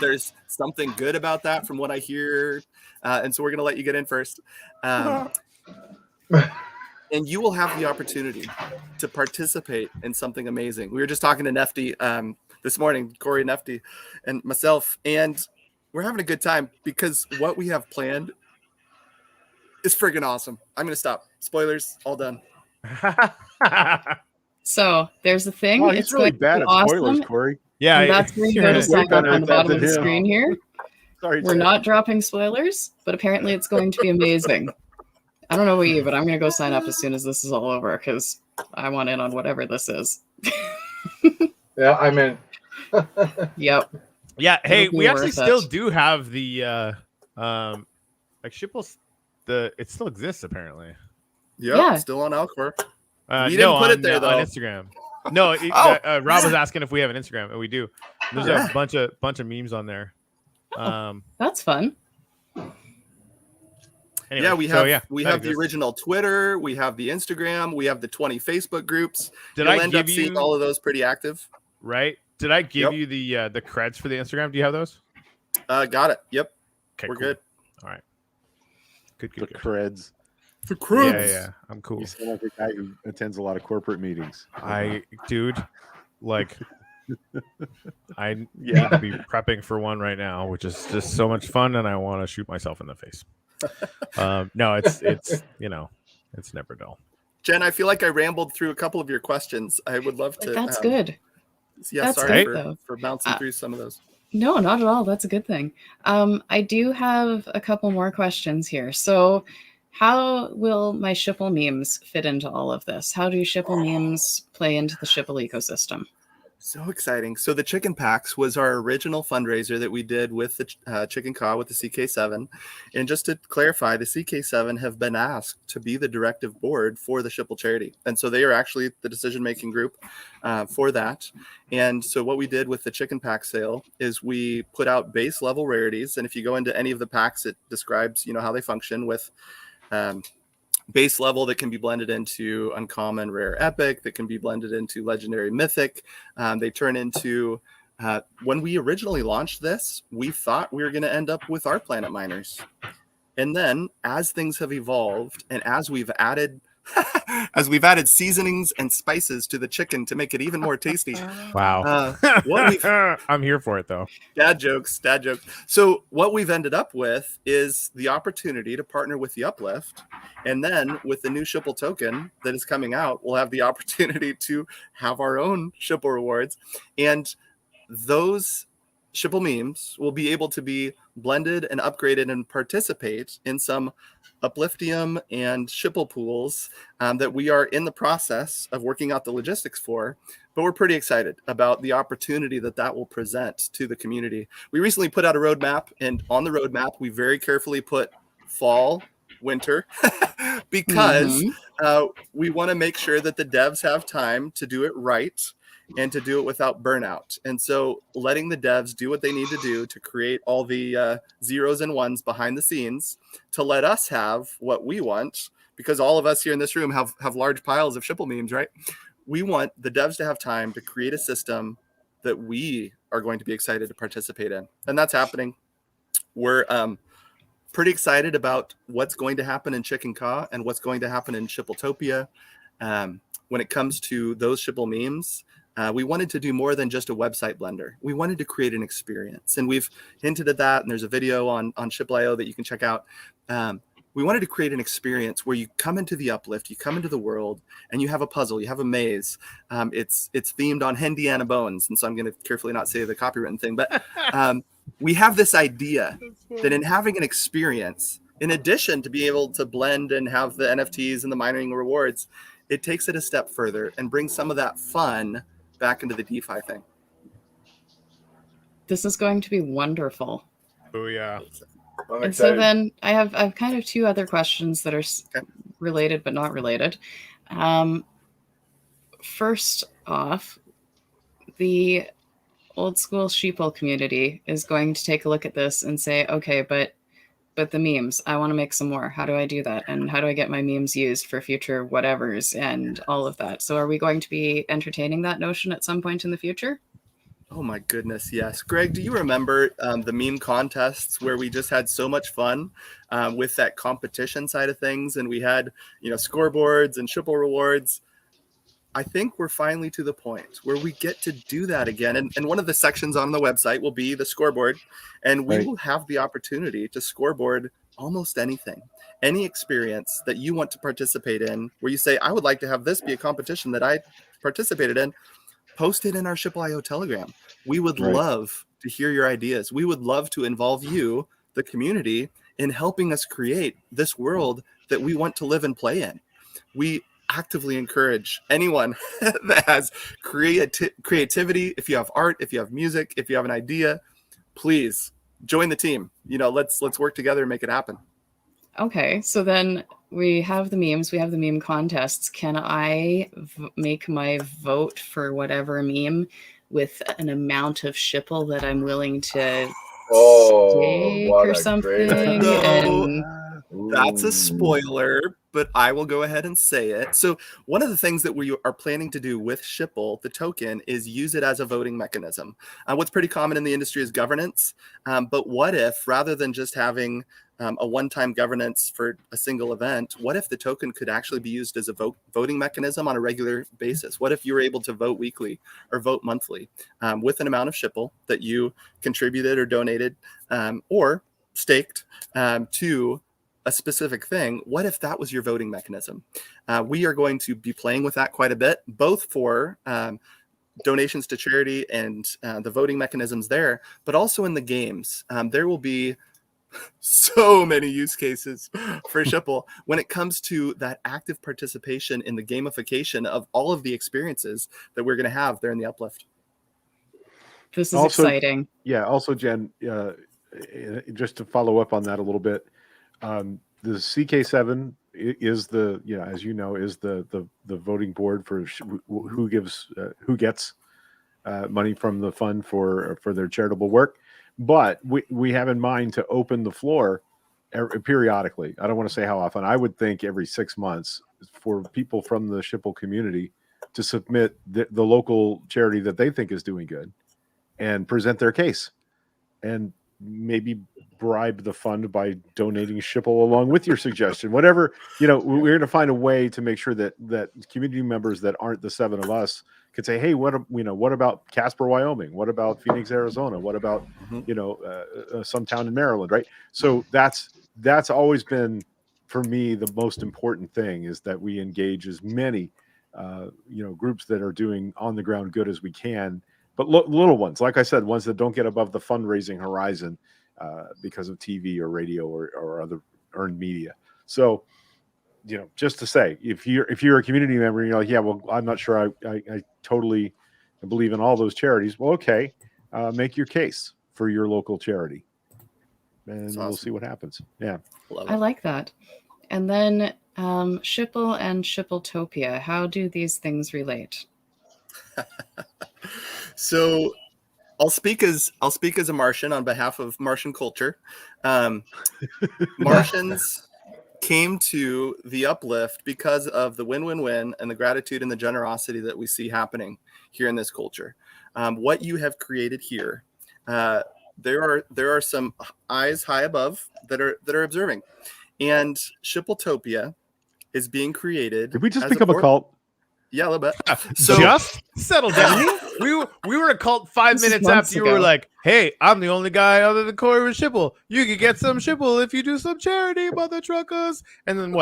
Speaker 4: There's something good about that from what I hear, and so we're going to let you get in first. And you will have the opportunity to participate in something amazing. We were just talking to Nefty this morning, Corey Nefty and myself, and we're having a good time because what we have planned is friggin' awesome. I'm going to stop. Spoilers, all done.
Speaker 1: So there's a thing.
Speaker 2: Oh, he's really bad at spoilers, Corey.
Speaker 5: Yeah,
Speaker 1: and that's where you go to sign up on the bottom of the screen here.
Speaker 2: Sorry,
Speaker 1: we're not dropping spoilers, but apparently it's going to be amazing. I don't know about you, but I'm going to go sign up as soon as this is all over because I want in on whatever this is.
Speaker 3: Yeah, I'm in.
Speaker 1: Yep.
Speaker 5: Yeah. Hey, we actually still do have the like Chipple's. It still exists apparently.
Speaker 1: Yeah.
Speaker 4: Still on Alcor.
Speaker 5: You didn't put it there though on Instagram. No, Rob was asking if we have an Instagram, and we do. There's a bunch of memes on there.
Speaker 1: That's fun.
Speaker 5: Anyway,
Speaker 4: we have the original Twitter, we have the Instagram, we have the 20 Facebook groups.
Speaker 5: Did
Speaker 4: You'll
Speaker 5: I
Speaker 4: end
Speaker 5: give
Speaker 4: up
Speaker 5: you
Speaker 4: seeing all of those pretty active?
Speaker 5: Right? Did I give you the creds for the Instagram? Do you have those?
Speaker 4: Got it. Yep.
Speaker 5: Okay,
Speaker 4: we're
Speaker 5: cool.
Speaker 4: Good.
Speaker 5: All right. Good.
Speaker 2: Creds.
Speaker 4: The creds.
Speaker 5: Yeah, I'm cool.
Speaker 2: You sound like a guy who attends a lot of corporate meetings.
Speaker 5: Dude, like, I need to be prepping for one right now, which is just so much fun, and I want to shoot myself in the face. No, it's it's never dull.
Speaker 4: Jen, I feel like I rambled through a couple of your questions. I would love to.
Speaker 1: That's good.
Speaker 4: Yeah,
Speaker 1: That's
Speaker 4: sorry
Speaker 1: good,
Speaker 4: for bouncing through some of those.
Speaker 1: No, not at all. That's a good thing. I do have a couple more questions here. So, how will my Chipple memes fit into all of this? How do Chipple memes play into the Chipple ecosystem?
Speaker 4: So exciting. So the chicken packs was our original fundraiser that we did with the chicken caw with the CK7. And just to clarify, the CK7 have been asked to be the directive board for the Chipple charity. And so they are actually the decision-making group for that. And so what we did with the chicken pack sale is we put out base level rarities. And if you go into any of the packs, it describes, how they function with base level that can be blended into uncommon, rare, epic, that can be blended into legendary, mythic. They turn into, when we originally launched this, we thought we were going to end up with our planet miners. And then as things have evolved and as we've added seasonings and spices to the chicken to make it even more tasty.
Speaker 5: Wow. I'm here for it though.
Speaker 4: Dad jokes. So what we've ended up with is the opportunity to partner with the Uplift. And then with the new Chipple token that is coming out, we'll have the opportunity to have our own Chipple rewards. And those Chipple memes will be able to be blended and upgraded and participate in some Upliftium and Chipple pools that we are in the process of working out the logistics for, but we're pretty excited about the opportunity that will present to the community. We recently put out a roadmap, and on the roadmap, we very carefully put fall, winter, because we want to make sure that the devs have time to do it right and to do it without burnout. And so letting the devs do what they need to do to create all the zeros and ones behind the scenes to let us have what we want, because all of us here in this room have large piles of Chipple memes, right? We want the devs to have time to create a system that we are going to be excited to participate in. And that's happening. We're pretty excited about what's going to happen in Chicken Caw and what's going to happen in Chippletopia. When it comes to those Chipple memes, we wanted to do more than just a website blender. We wanted to create an experience, and we've hinted at that. And there's a video on Chipple.io that you can check out. We wanted to create an experience where you come into the Uplift, you come into the world, and you have a puzzle, you have a maze. It's themed on Hendiana bones, and so I'm going to carefully not say the copywritten thing, but we have this idea that in having an experience, in addition to be able to blend and have the NFTs and the mining rewards, it takes it a step further and brings some of that fun back into the DeFi thing.
Speaker 1: This is going to be wonderful.
Speaker 5: Oh yeah.
Speaker 3: I'm
Speaker 1: And so
Speaker 3: excited.
Speaker 1: then I've kind of two other questions that are related but not related. First off, the old school sheeple community is going to take a look at this and say, okay, but the memes, I want to make some more. How do I do that? And how do I get my memes used for future whatevers and all of that? So are we going to be entertaining that notion at some point in the future?
Speaker 4: Oh my goodness, yes. Greg, do you remember the meme contests where we just had so much fun with that competition side of things, and we had, scoreboards and Chipple rewards? I think we're finally to the point where we get to do that again. And one of the sections on the website will be the scoreboard, and we will have the opportunity to scoreboard almost anything, any experience that you want to participate in, where you say, I would like to have this be a competition that I participated in. Post it in our Chipple.io Telegram. We would love to hear your ideas. We would love to involve you, the community, in helping us create this world that we want to live and play in. We actively encourage anyone that has creativity. If you have art, if you have music, if you have an idea, please join the team. Let's work together and make it happen.
Speaker 1: Okay, so then we have the memes, we have the meme contests. Can I make my vote for whatever meme with an amount of Chipple that I'm willing to stake
Speaker 3: what
Speaker 1: or
Speaker 3: a
Speaker 1: something?
Speaker 3: great idea.
Speaker 1: And
Speaker 4: That's a spoiler, but I will go ahead and say it. So one of the things that we are planning to do with Chipple, the token, is use it as a voting mechanism. What's pretty common in the industry is governance. But what if, rather than just having a one-time governance for a single event, what if the token could actually be used as a voting mechanism on a regular basis? What if you were able to vote weekly or vote monthly with an amount of Chipple that you contributed or donated or staked to a specific thing? What if that was your voting mechanism? We are going to be playing with that quite a bit, both for donations to charity and the voting mechanisms there, but also in the games. There will be so many use cases for Chipple when it comes to that active participation in the gamification of all of the experiences that we're going to have there in the Uplift.
Speaker 1: this is exciting.
Speaker 2: Yeah. Also, Jen, just to follow up on that a little bit, the CK7 is the, as you know, is the voting board for who gets money from the fund for their charitable work. But we have in mind to open the floor periodically. I don't want to say how often. I would think every 6 months for people from the Chipple community to submit the local charity that they think is doing good and present their case, and maybe bribe the fund by donating Chipple along with your suggestion. Whatever, we're going to find a way to make sure that community members that aren't the seven of us could say, hey, what about Casper, Wyoming? What about Phoenix, Arizona? What about, some town in Maryland, right? So that's always been, for me, the most important thing, is that we engage as many, groups that are doing on the ground good as we can, but little ones, like I said, ones that don't get above the fundraising horizon because of TV or radio or other earned media. So, just to say, if you're a community member and you're like, yeah, well, I'm not sure I totally believe in all those charities. Well, okay, make your case for your local charity, and we'll see what happens. Yeah,
Speaker 1: I like that. And then Chipple and Chippletopia, how do these things relate?
Speaker 4: So I'll speak as a Martian on behalf of Martian culture. Martians came to the Uplift because of the win-win-win and the gratitude and the generosity that we see happening here in this culture. What you have created here, there are some eyes high above that are observing, and Chippletopia is being created.
Speaker 2: Did we just become a cult?
Speaker 4: Yeah, a little bit. So
Speaker 5: just settle down. we were a cult 5 minutes after you were like, hey, I'm the only guy other than Corey with Chipple. You could get some Chipple if you do some charity, mother truckers. And then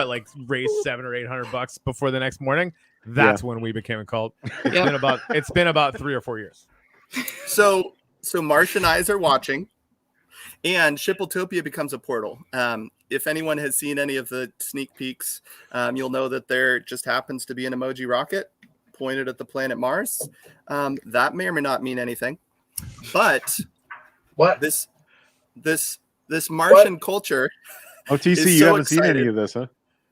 Speaker 5: raise $700 or $800 before the next morning. That's when we became a cult. It's been about 3 or 4 years.
Speaker 4: So Martian eyes are watching. And Shippletopia becomes a portal. If anyone has seen any of the sneak peeks, you'll know that there just happens to be an emoji rocket pointed at the planet Mars. That may or may not mean anything, but
Speaker 3: What?
Speaker 4: this Martian culture.
Speaker 2: Oh, TC,
Speaker 4: is
Speaker 2: you
Speaker 4: so
Speaker 2: haven't seen any
Speaker 4: excited.
Speaker 2: of this, huh?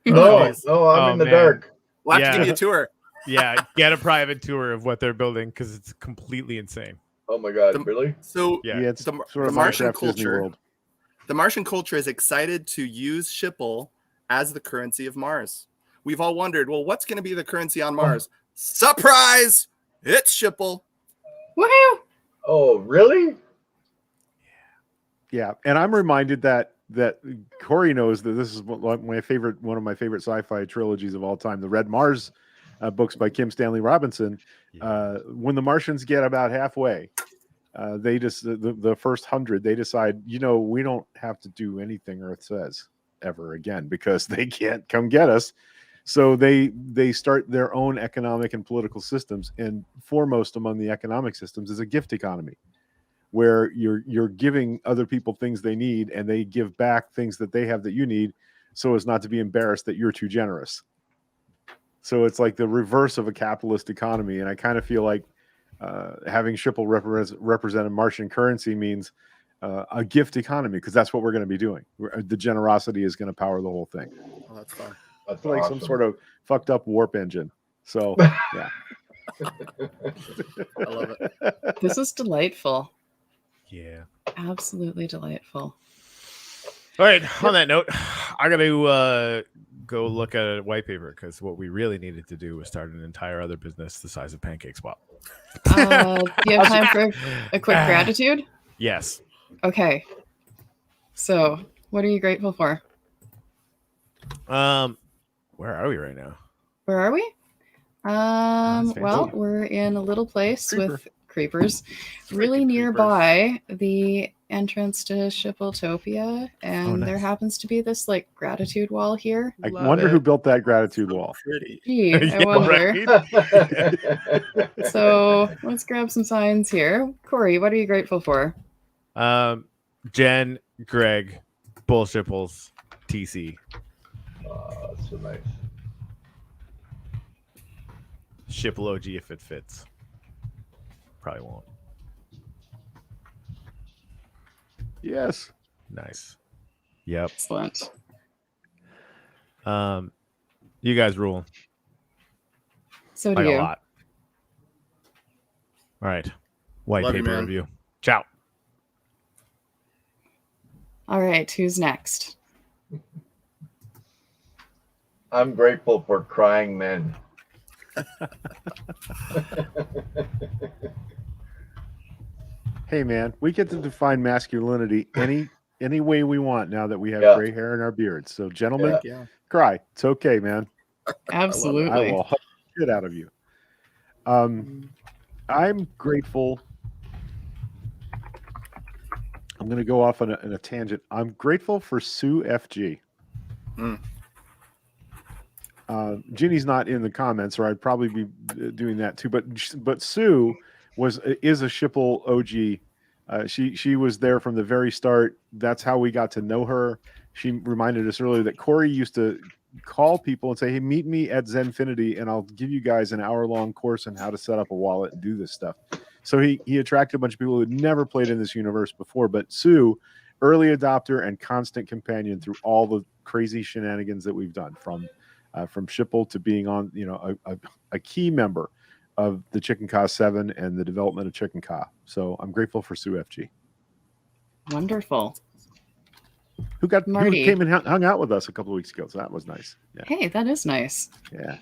Speaker 3: No,
Speaker 4: Nice.
Speaker 3: no, I'm
Speaker 5: Oh,
Speaker 3: in the
Speaker 5: man.
Speaker 3: dark.
Speaker 4: We'll have
Speaker 5: Yeah.
Speaker 4: to give you a tour.
Speaker 5: Yeah, get a private tour of what they're building because it's completely insane.
Speaker 3: Oh my God,
Speaker 4: The-
Speaker 3: really?
Speaker 4: So
Speaker 5: Yeah.
Speaker 2: Yeah, it's
Speaker 4: the
Speaker 2: sort of
Speaker 4: Martian
Speaker 2: Minecraft Disney
Speaker 4: culture.
Speaker 2: World.
Speaker 4: The Martian culture is excited to use Chipple as the currency of Mars. We've all wondered, well, what's going to be the currency on Mars? Surprise! It's Chipple.
Speaker 1: Woohoo!
Speaker 3: Oh, really?
Speaker 2: Yeah, and I'm reminded that Corey knows that this is one of my favorite sci-fi trilogies of all time, the Red Mars books by Kim Stanley Robinson. When the Martians get about halfway, they just the first 100, they decide, we don't have to do anything Earth says ever again because they can't come get us. So they start their own economic and political systems, and foremost among the economic systems is a gift economy, where you're giving other people things they need, and they give back things that they have that you need, so as not to be embarrassed that you're too generous. So it's like the reverse of a capitalist economy, and I kind of feel like having Chipple represent a Martian currency means a gift economy, because that's what we're going to be doing. The generosity is going to power the whole thing.
Speaker 4: Oh, that's fun.
Speaker 3: That's
Speaker 2: Like
Speaker 3: awesome.
Speaker 2: some sort of fucked up warp engine. So yeah.
Speaker 4: I love it.
Speaker 1: This is delightful.
Speaker 5: Yeah.
Speaker 1: Absolutely delightful.
Speaker 5: All right. On that note, I got to go look at a white paper because what we really needed to do was start an entire other business the size of Pancake Swap.
Speaker 1: Do you have time for a quick gratitude?
Speaker 5: Yes.
Speaker 1: Okay. So, what are you grateful for?
Speaker 5: Where are we right now?
Speaker 1: Where are we?
Speaker 5: That's
Speaker 1: Well,
Speaker 5: fancy.
Speaker 1: we're in a little place
Speaker 2: Creeper.
Speaker 1: with creepers, really
Speaker 4: Freaking
Speaker 1: nearby the entrance to Shippletopia, and
Speaker 5: nice.
Speaker 1: there happens to be this like gratitude wall here.
Speaker 2: I
Speaker 4: Love
Speaker 2: wonder
Speaker 4: it.
Speaker 2: who built that gratitude
Speaker 4: So
Speaker 2: wall.
Speaker 4: pretty.
Speaker 1: Gee, I
Speaker 5: Yeah,
Speaker 1: wonder.
Speaker 5: right?
Speaker 1: So let's grab some signs here. Corey, what are you grateful for?
Speaker 5: Jen, Greg, Bullshipples, TC,
Speaker 3: Oh, that's so nice.
Speaker 5: Chipple OG if it fits. Probably won't.
Speaker 2: Yes.
Speaker 5: Nice. Yep.
Speaker 1: Excellent.
Speaker 5: You guys rule.
Speaker 1: So do
Speaker 5: Like a
Speaker 1: you.
Speaker 5: lot. All right. White
Speaker 4: Love you,
Speaker 5: paper
Speaker 4: man.
Speaker 5: review. Ciao.
Speaker 1: All right, who's next?
Speaker 3: I'm grateful for crying men.
Speaker 2: Hey man, we get to define masculinity any way we want now that we have
Speaker 3: Yeah.
Speaker 2: gray hair in our beards. So gentlemen,
Speaker 4: Yeah.
Speaker 2: cry. It's okay, man.
Speaker 1: Absolutely.
Speaker 2: I will hug the shit out of you. I'm grateful. I'm going to go off on a tangent. I'm grateful for Sue FG.
Speaker 4: Mm.
Speaker 2: Ginny's not in the comments, or I'd probably be doing that too. But Sue is a Chipple OG. She was there from the very start. That's how we got to know her. She reminded us earlier that Corey used to call people and say, "Hey, meet me at Zenfinity, and I'll give you guys an hour-long course on how to set up a wallet and do this stuff." So he attracted a bunch of people who had never played in this universe before. But Sue, early adopter and constant companion through all the crazy shenanigans that we've done, from Chipple to being on, a key member of the Chicken Ka 7 and the development of Chicken Ka. So I'm grateful for Sue FG,
Speaker 1: Wonderful.
Speaker 2: who
Speaker 1: Marty.
Speaker 2: came and hung out with us a couple of weeks ago. So that was nice. Yeah.
Speaker 1: Hey, that is nice.
Speaker 2: Yeah.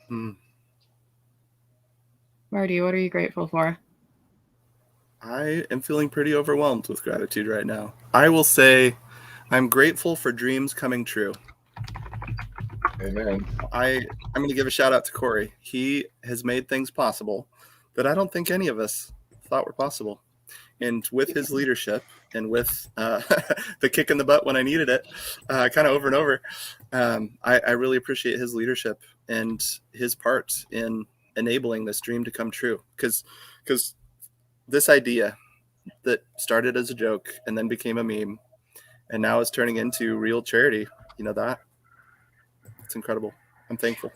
Speaker 4: Hmm.
Speaker 1: Marty, what are you grateful for?
Speaker 4: I am feeling pretty overwhelmed with gratitude right now. I will say I'm grateful for dreams coming true.
Speaker 3: Amen.
Speaker 4: I'm going to give a shout out to Corey. He has made things possible that I don't think any of us thought were possible. And with his leadership and with the kick in the butt when I needed it, kind of over and over, I really appreciate his leadership and his part in enabling this dream to come true. Because this idea that started as a joke and then became a meme and now is turning into real charity, that it's incredible. I'm thankful.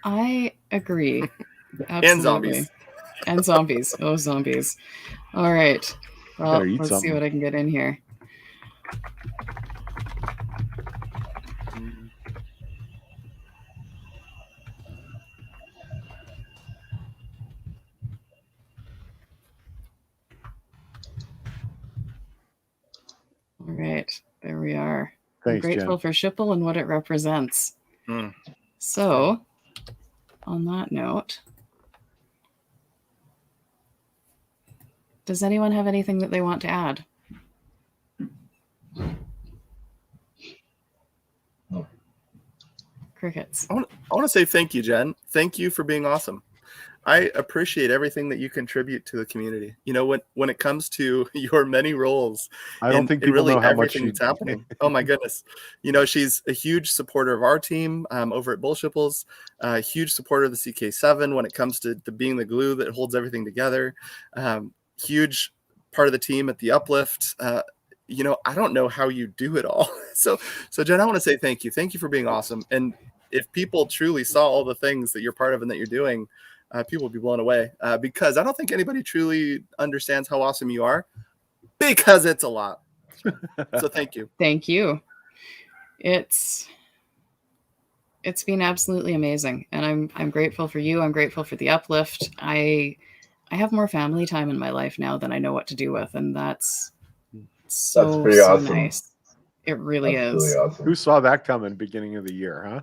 Speaker 1: I agree. Absolutely.
Speaker 4: And zombies.
Speaker 1: And zombies. Oh, zombies. All right. Well, let's
Speaker 2: something.
Speaker 1: see what I can get in here. All right. There we are.
Speaker 2: Thanks,
Speaker 1: I'm grateful
Speaker 2: Jen.
Speaker 1: for Chipple and what it represents.
Speaker 4: Mm.
Speaker 1: So, on that note, does anyone have anything that they want to add? Crickets.
Speaker 4: I want to say thank you, Jen. Thank you for being awesome. I appreciate everything that you contribute to the community. When it comes to your many roles,
Speaker 2: I don't think people
Speaker 4: really
Speaker 2: know how much
Speaker 4: everything that's happening. Oh my goodness. She's a huge supporter of our team over at Bullshipples, a huge supporter of the CK7 when it comes to being the glue that holds everything together. Huge part of the team at the Uplift. I don't know how you do it all. So Jen, I want to say thank you. Thank you for being awesome. And if people truly saw all the things that you're part of and that you're doing, people would be blown away because I don't think anybody truly understands how awesome you are, because it's a lot. So thank you.
Speaker 1: Thank you. It's been absolutely amazing, and I'm grateful for you. I'm grateful for the Uplift. I have more family time in my life now than I know what to do with, and that's
Speaker 3: pretty awesome.
Speaker 1: Nice. It really is.
Speaker 3: Really awesome.
Speaker 2: Who saw that coming beginning of the year, huh?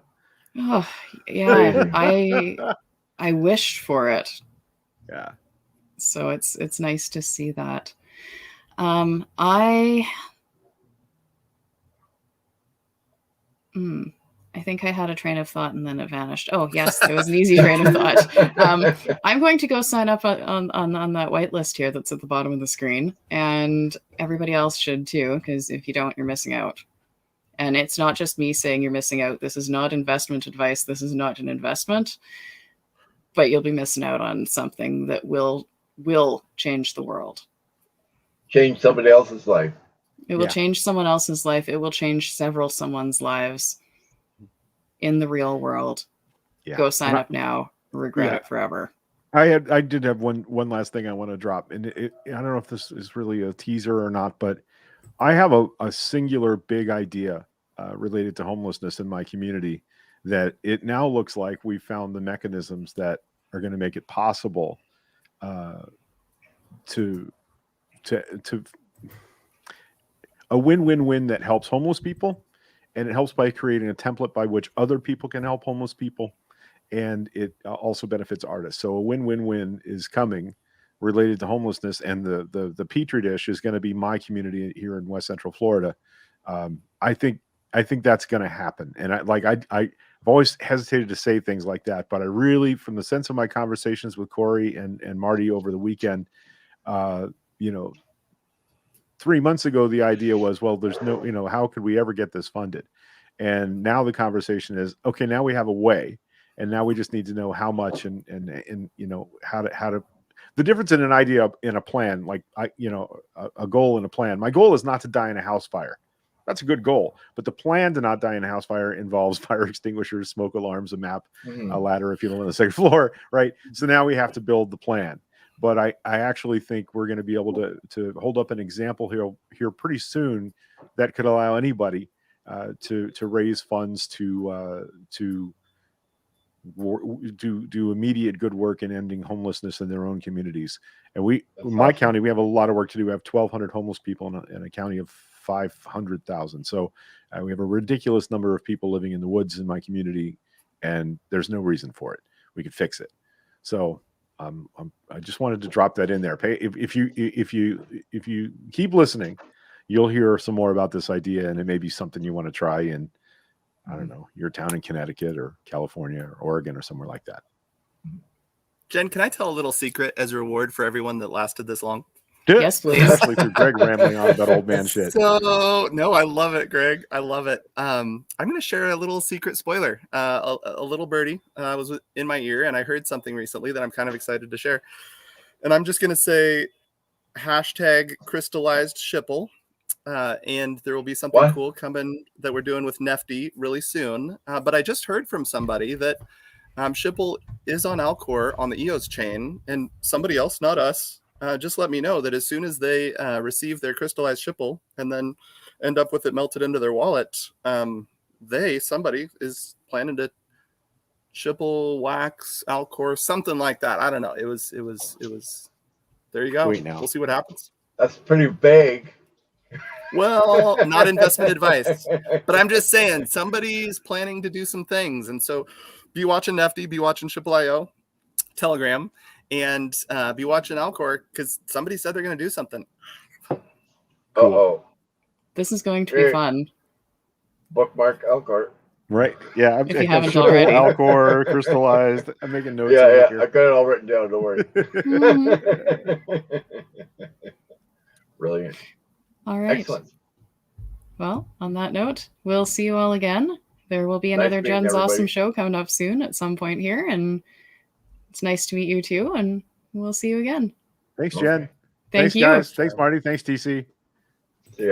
Speaker 1: Oh, yeah. I wished for it.
Speaker 2: Yeah.
Speaker 1: So it's nice to see that. I think I had a train of thought and then it vanished. Oh, yes, it was an easy train of thought. I'm going to go sign up on that white list here that's at the bottom of the screen, and everybody else should too, because if you don't, you're missing out. And it's not just me saying you're missing out. This is not investment advice. This is not an investment, but you'll be missing out on something that will change the world.
Speaker 3: Change somebody else's life.
Speaker 1: It will change someone else's life. It will change someone's lives in the real world.
Speaker 2: Yeah.
Speaker 1: Go sign up now. Regret it forever.
Speaker 2: I did have one last thing I want to drop, and I don't know if this is really a teaser or not, but I have a singular big idea related to homelessness in my community that it now looks like we found the mechanisms that are going to make it possible to a win-win-win that helps homeless people, and it helps by creating a template by which other people can help homeless people, and it also benefits artists. So a win-win-win is coming related to homelessness, and the petri dish is going to be my community here in West Central Florida. I think that's going to happen, and I've always hesitated to say things like that, but I really, from the sense of my conversations with Corey and Marty over the weekend, 3 months ago, the idea was, well, there's no, how could we ever get this funded? And now the conversation is, okay, now we have a way, and now we just need to know how much and how to. The difference in an idea in a plan, like a goal and a plan. My goal is not to die in a house fire. That's a good goal, but the plan to not die in a house fire involves fire extinguishers, smoke alarms, a map, a ladder if you live on the second floor, right? So now we have to build the plan. But I actually think we're going to be able to hold up an example here pretty soon that could allow anybody to raise funds to do immediate good work in ending homelessness in their own communities. And in my county, we have a lot of work to do. We have 1,200 homeless people in a county of 500,000. So we have a ridiculous number of people living in the woods in my community, and there's no reason for it. We could fix it. So I just wanted to drop that in there. If you keep listening, you'll hear some more about this idea, and it may be something you want to try in, I don't know, your town in Connecticut or California or Oregon or somewhere like that.
Speaker 4: Jen, can I tell a little secret as a reward for everyone that lasted this long?
Speaker 1: Yes, please.
Speaker 2: Especially for Greg rambling on about old man shit.
Speaker 4: So no, I love it, Greg. I love it. I'm going to share a little secret spoiler. A little birdie was in my ear, and I heard something recently that I'm kind of excited to share. And I'm just going to say hashtag crystallized Chipple. And there will be something cool coming that we're doing with Nefty really soon. But I just heard from somebody that Chipple is on Alcor on the EOS chain, and somebody else, not us, just let me know that as soon as they receive their crystallized Chipple and then end up with it melted into their wallet, somebody is planning to Chipple wax Alcor, something like that. I don't know. It was. There you go.
Speaker 2: Wait now.
Speaker 4: We'll see what happens.
Speaker 3: That's pretty vague.
Speaker 4: Well, not investment advice, but I'm just saying somebody's planning to do some things, and so be watching Nefty, be watching Chipple.io, Telegram, and be watching Alcor because somebody said they're going to do something.
Speaker 3: Oh,
Speaker 1: This is going to be fun.
Speaker 3: bookmark Elkhart.
Speaker 2: Right. Yeah.
Speaker 1: If you haven't
Speaker 2: Chipple,
Speaker 1: already.
Speaker 2: Alcor, crystallized. I'm making notes.
Speaker 3: Yeah,
Speaker 2: here.
Speaker 3: I got it all written down. Don't worry. Brilliant.
Speaker 1: All right.
Speaker 3: Excellent.
Speaker 1: Well, on that note, we'll see you all again. There will be
Speaker 3: Nice
Speaker 1: another
Speaker 3: meeting
Speaker 1: Jen's
Speaker 3: everybody.
Speaker 1: Awesome show coming up soon at some point here, and it's nice to meet you too, and we'll see you again.
Speaker 2: Thanks,
Speaker 3: Okay.
Speaker 2: Jen.
Speaker 1: Thank
Speaker 2: Thanks,
Speaker 1: you.
Speaker 2: guys. Thanks, Marty. Thanks, TC.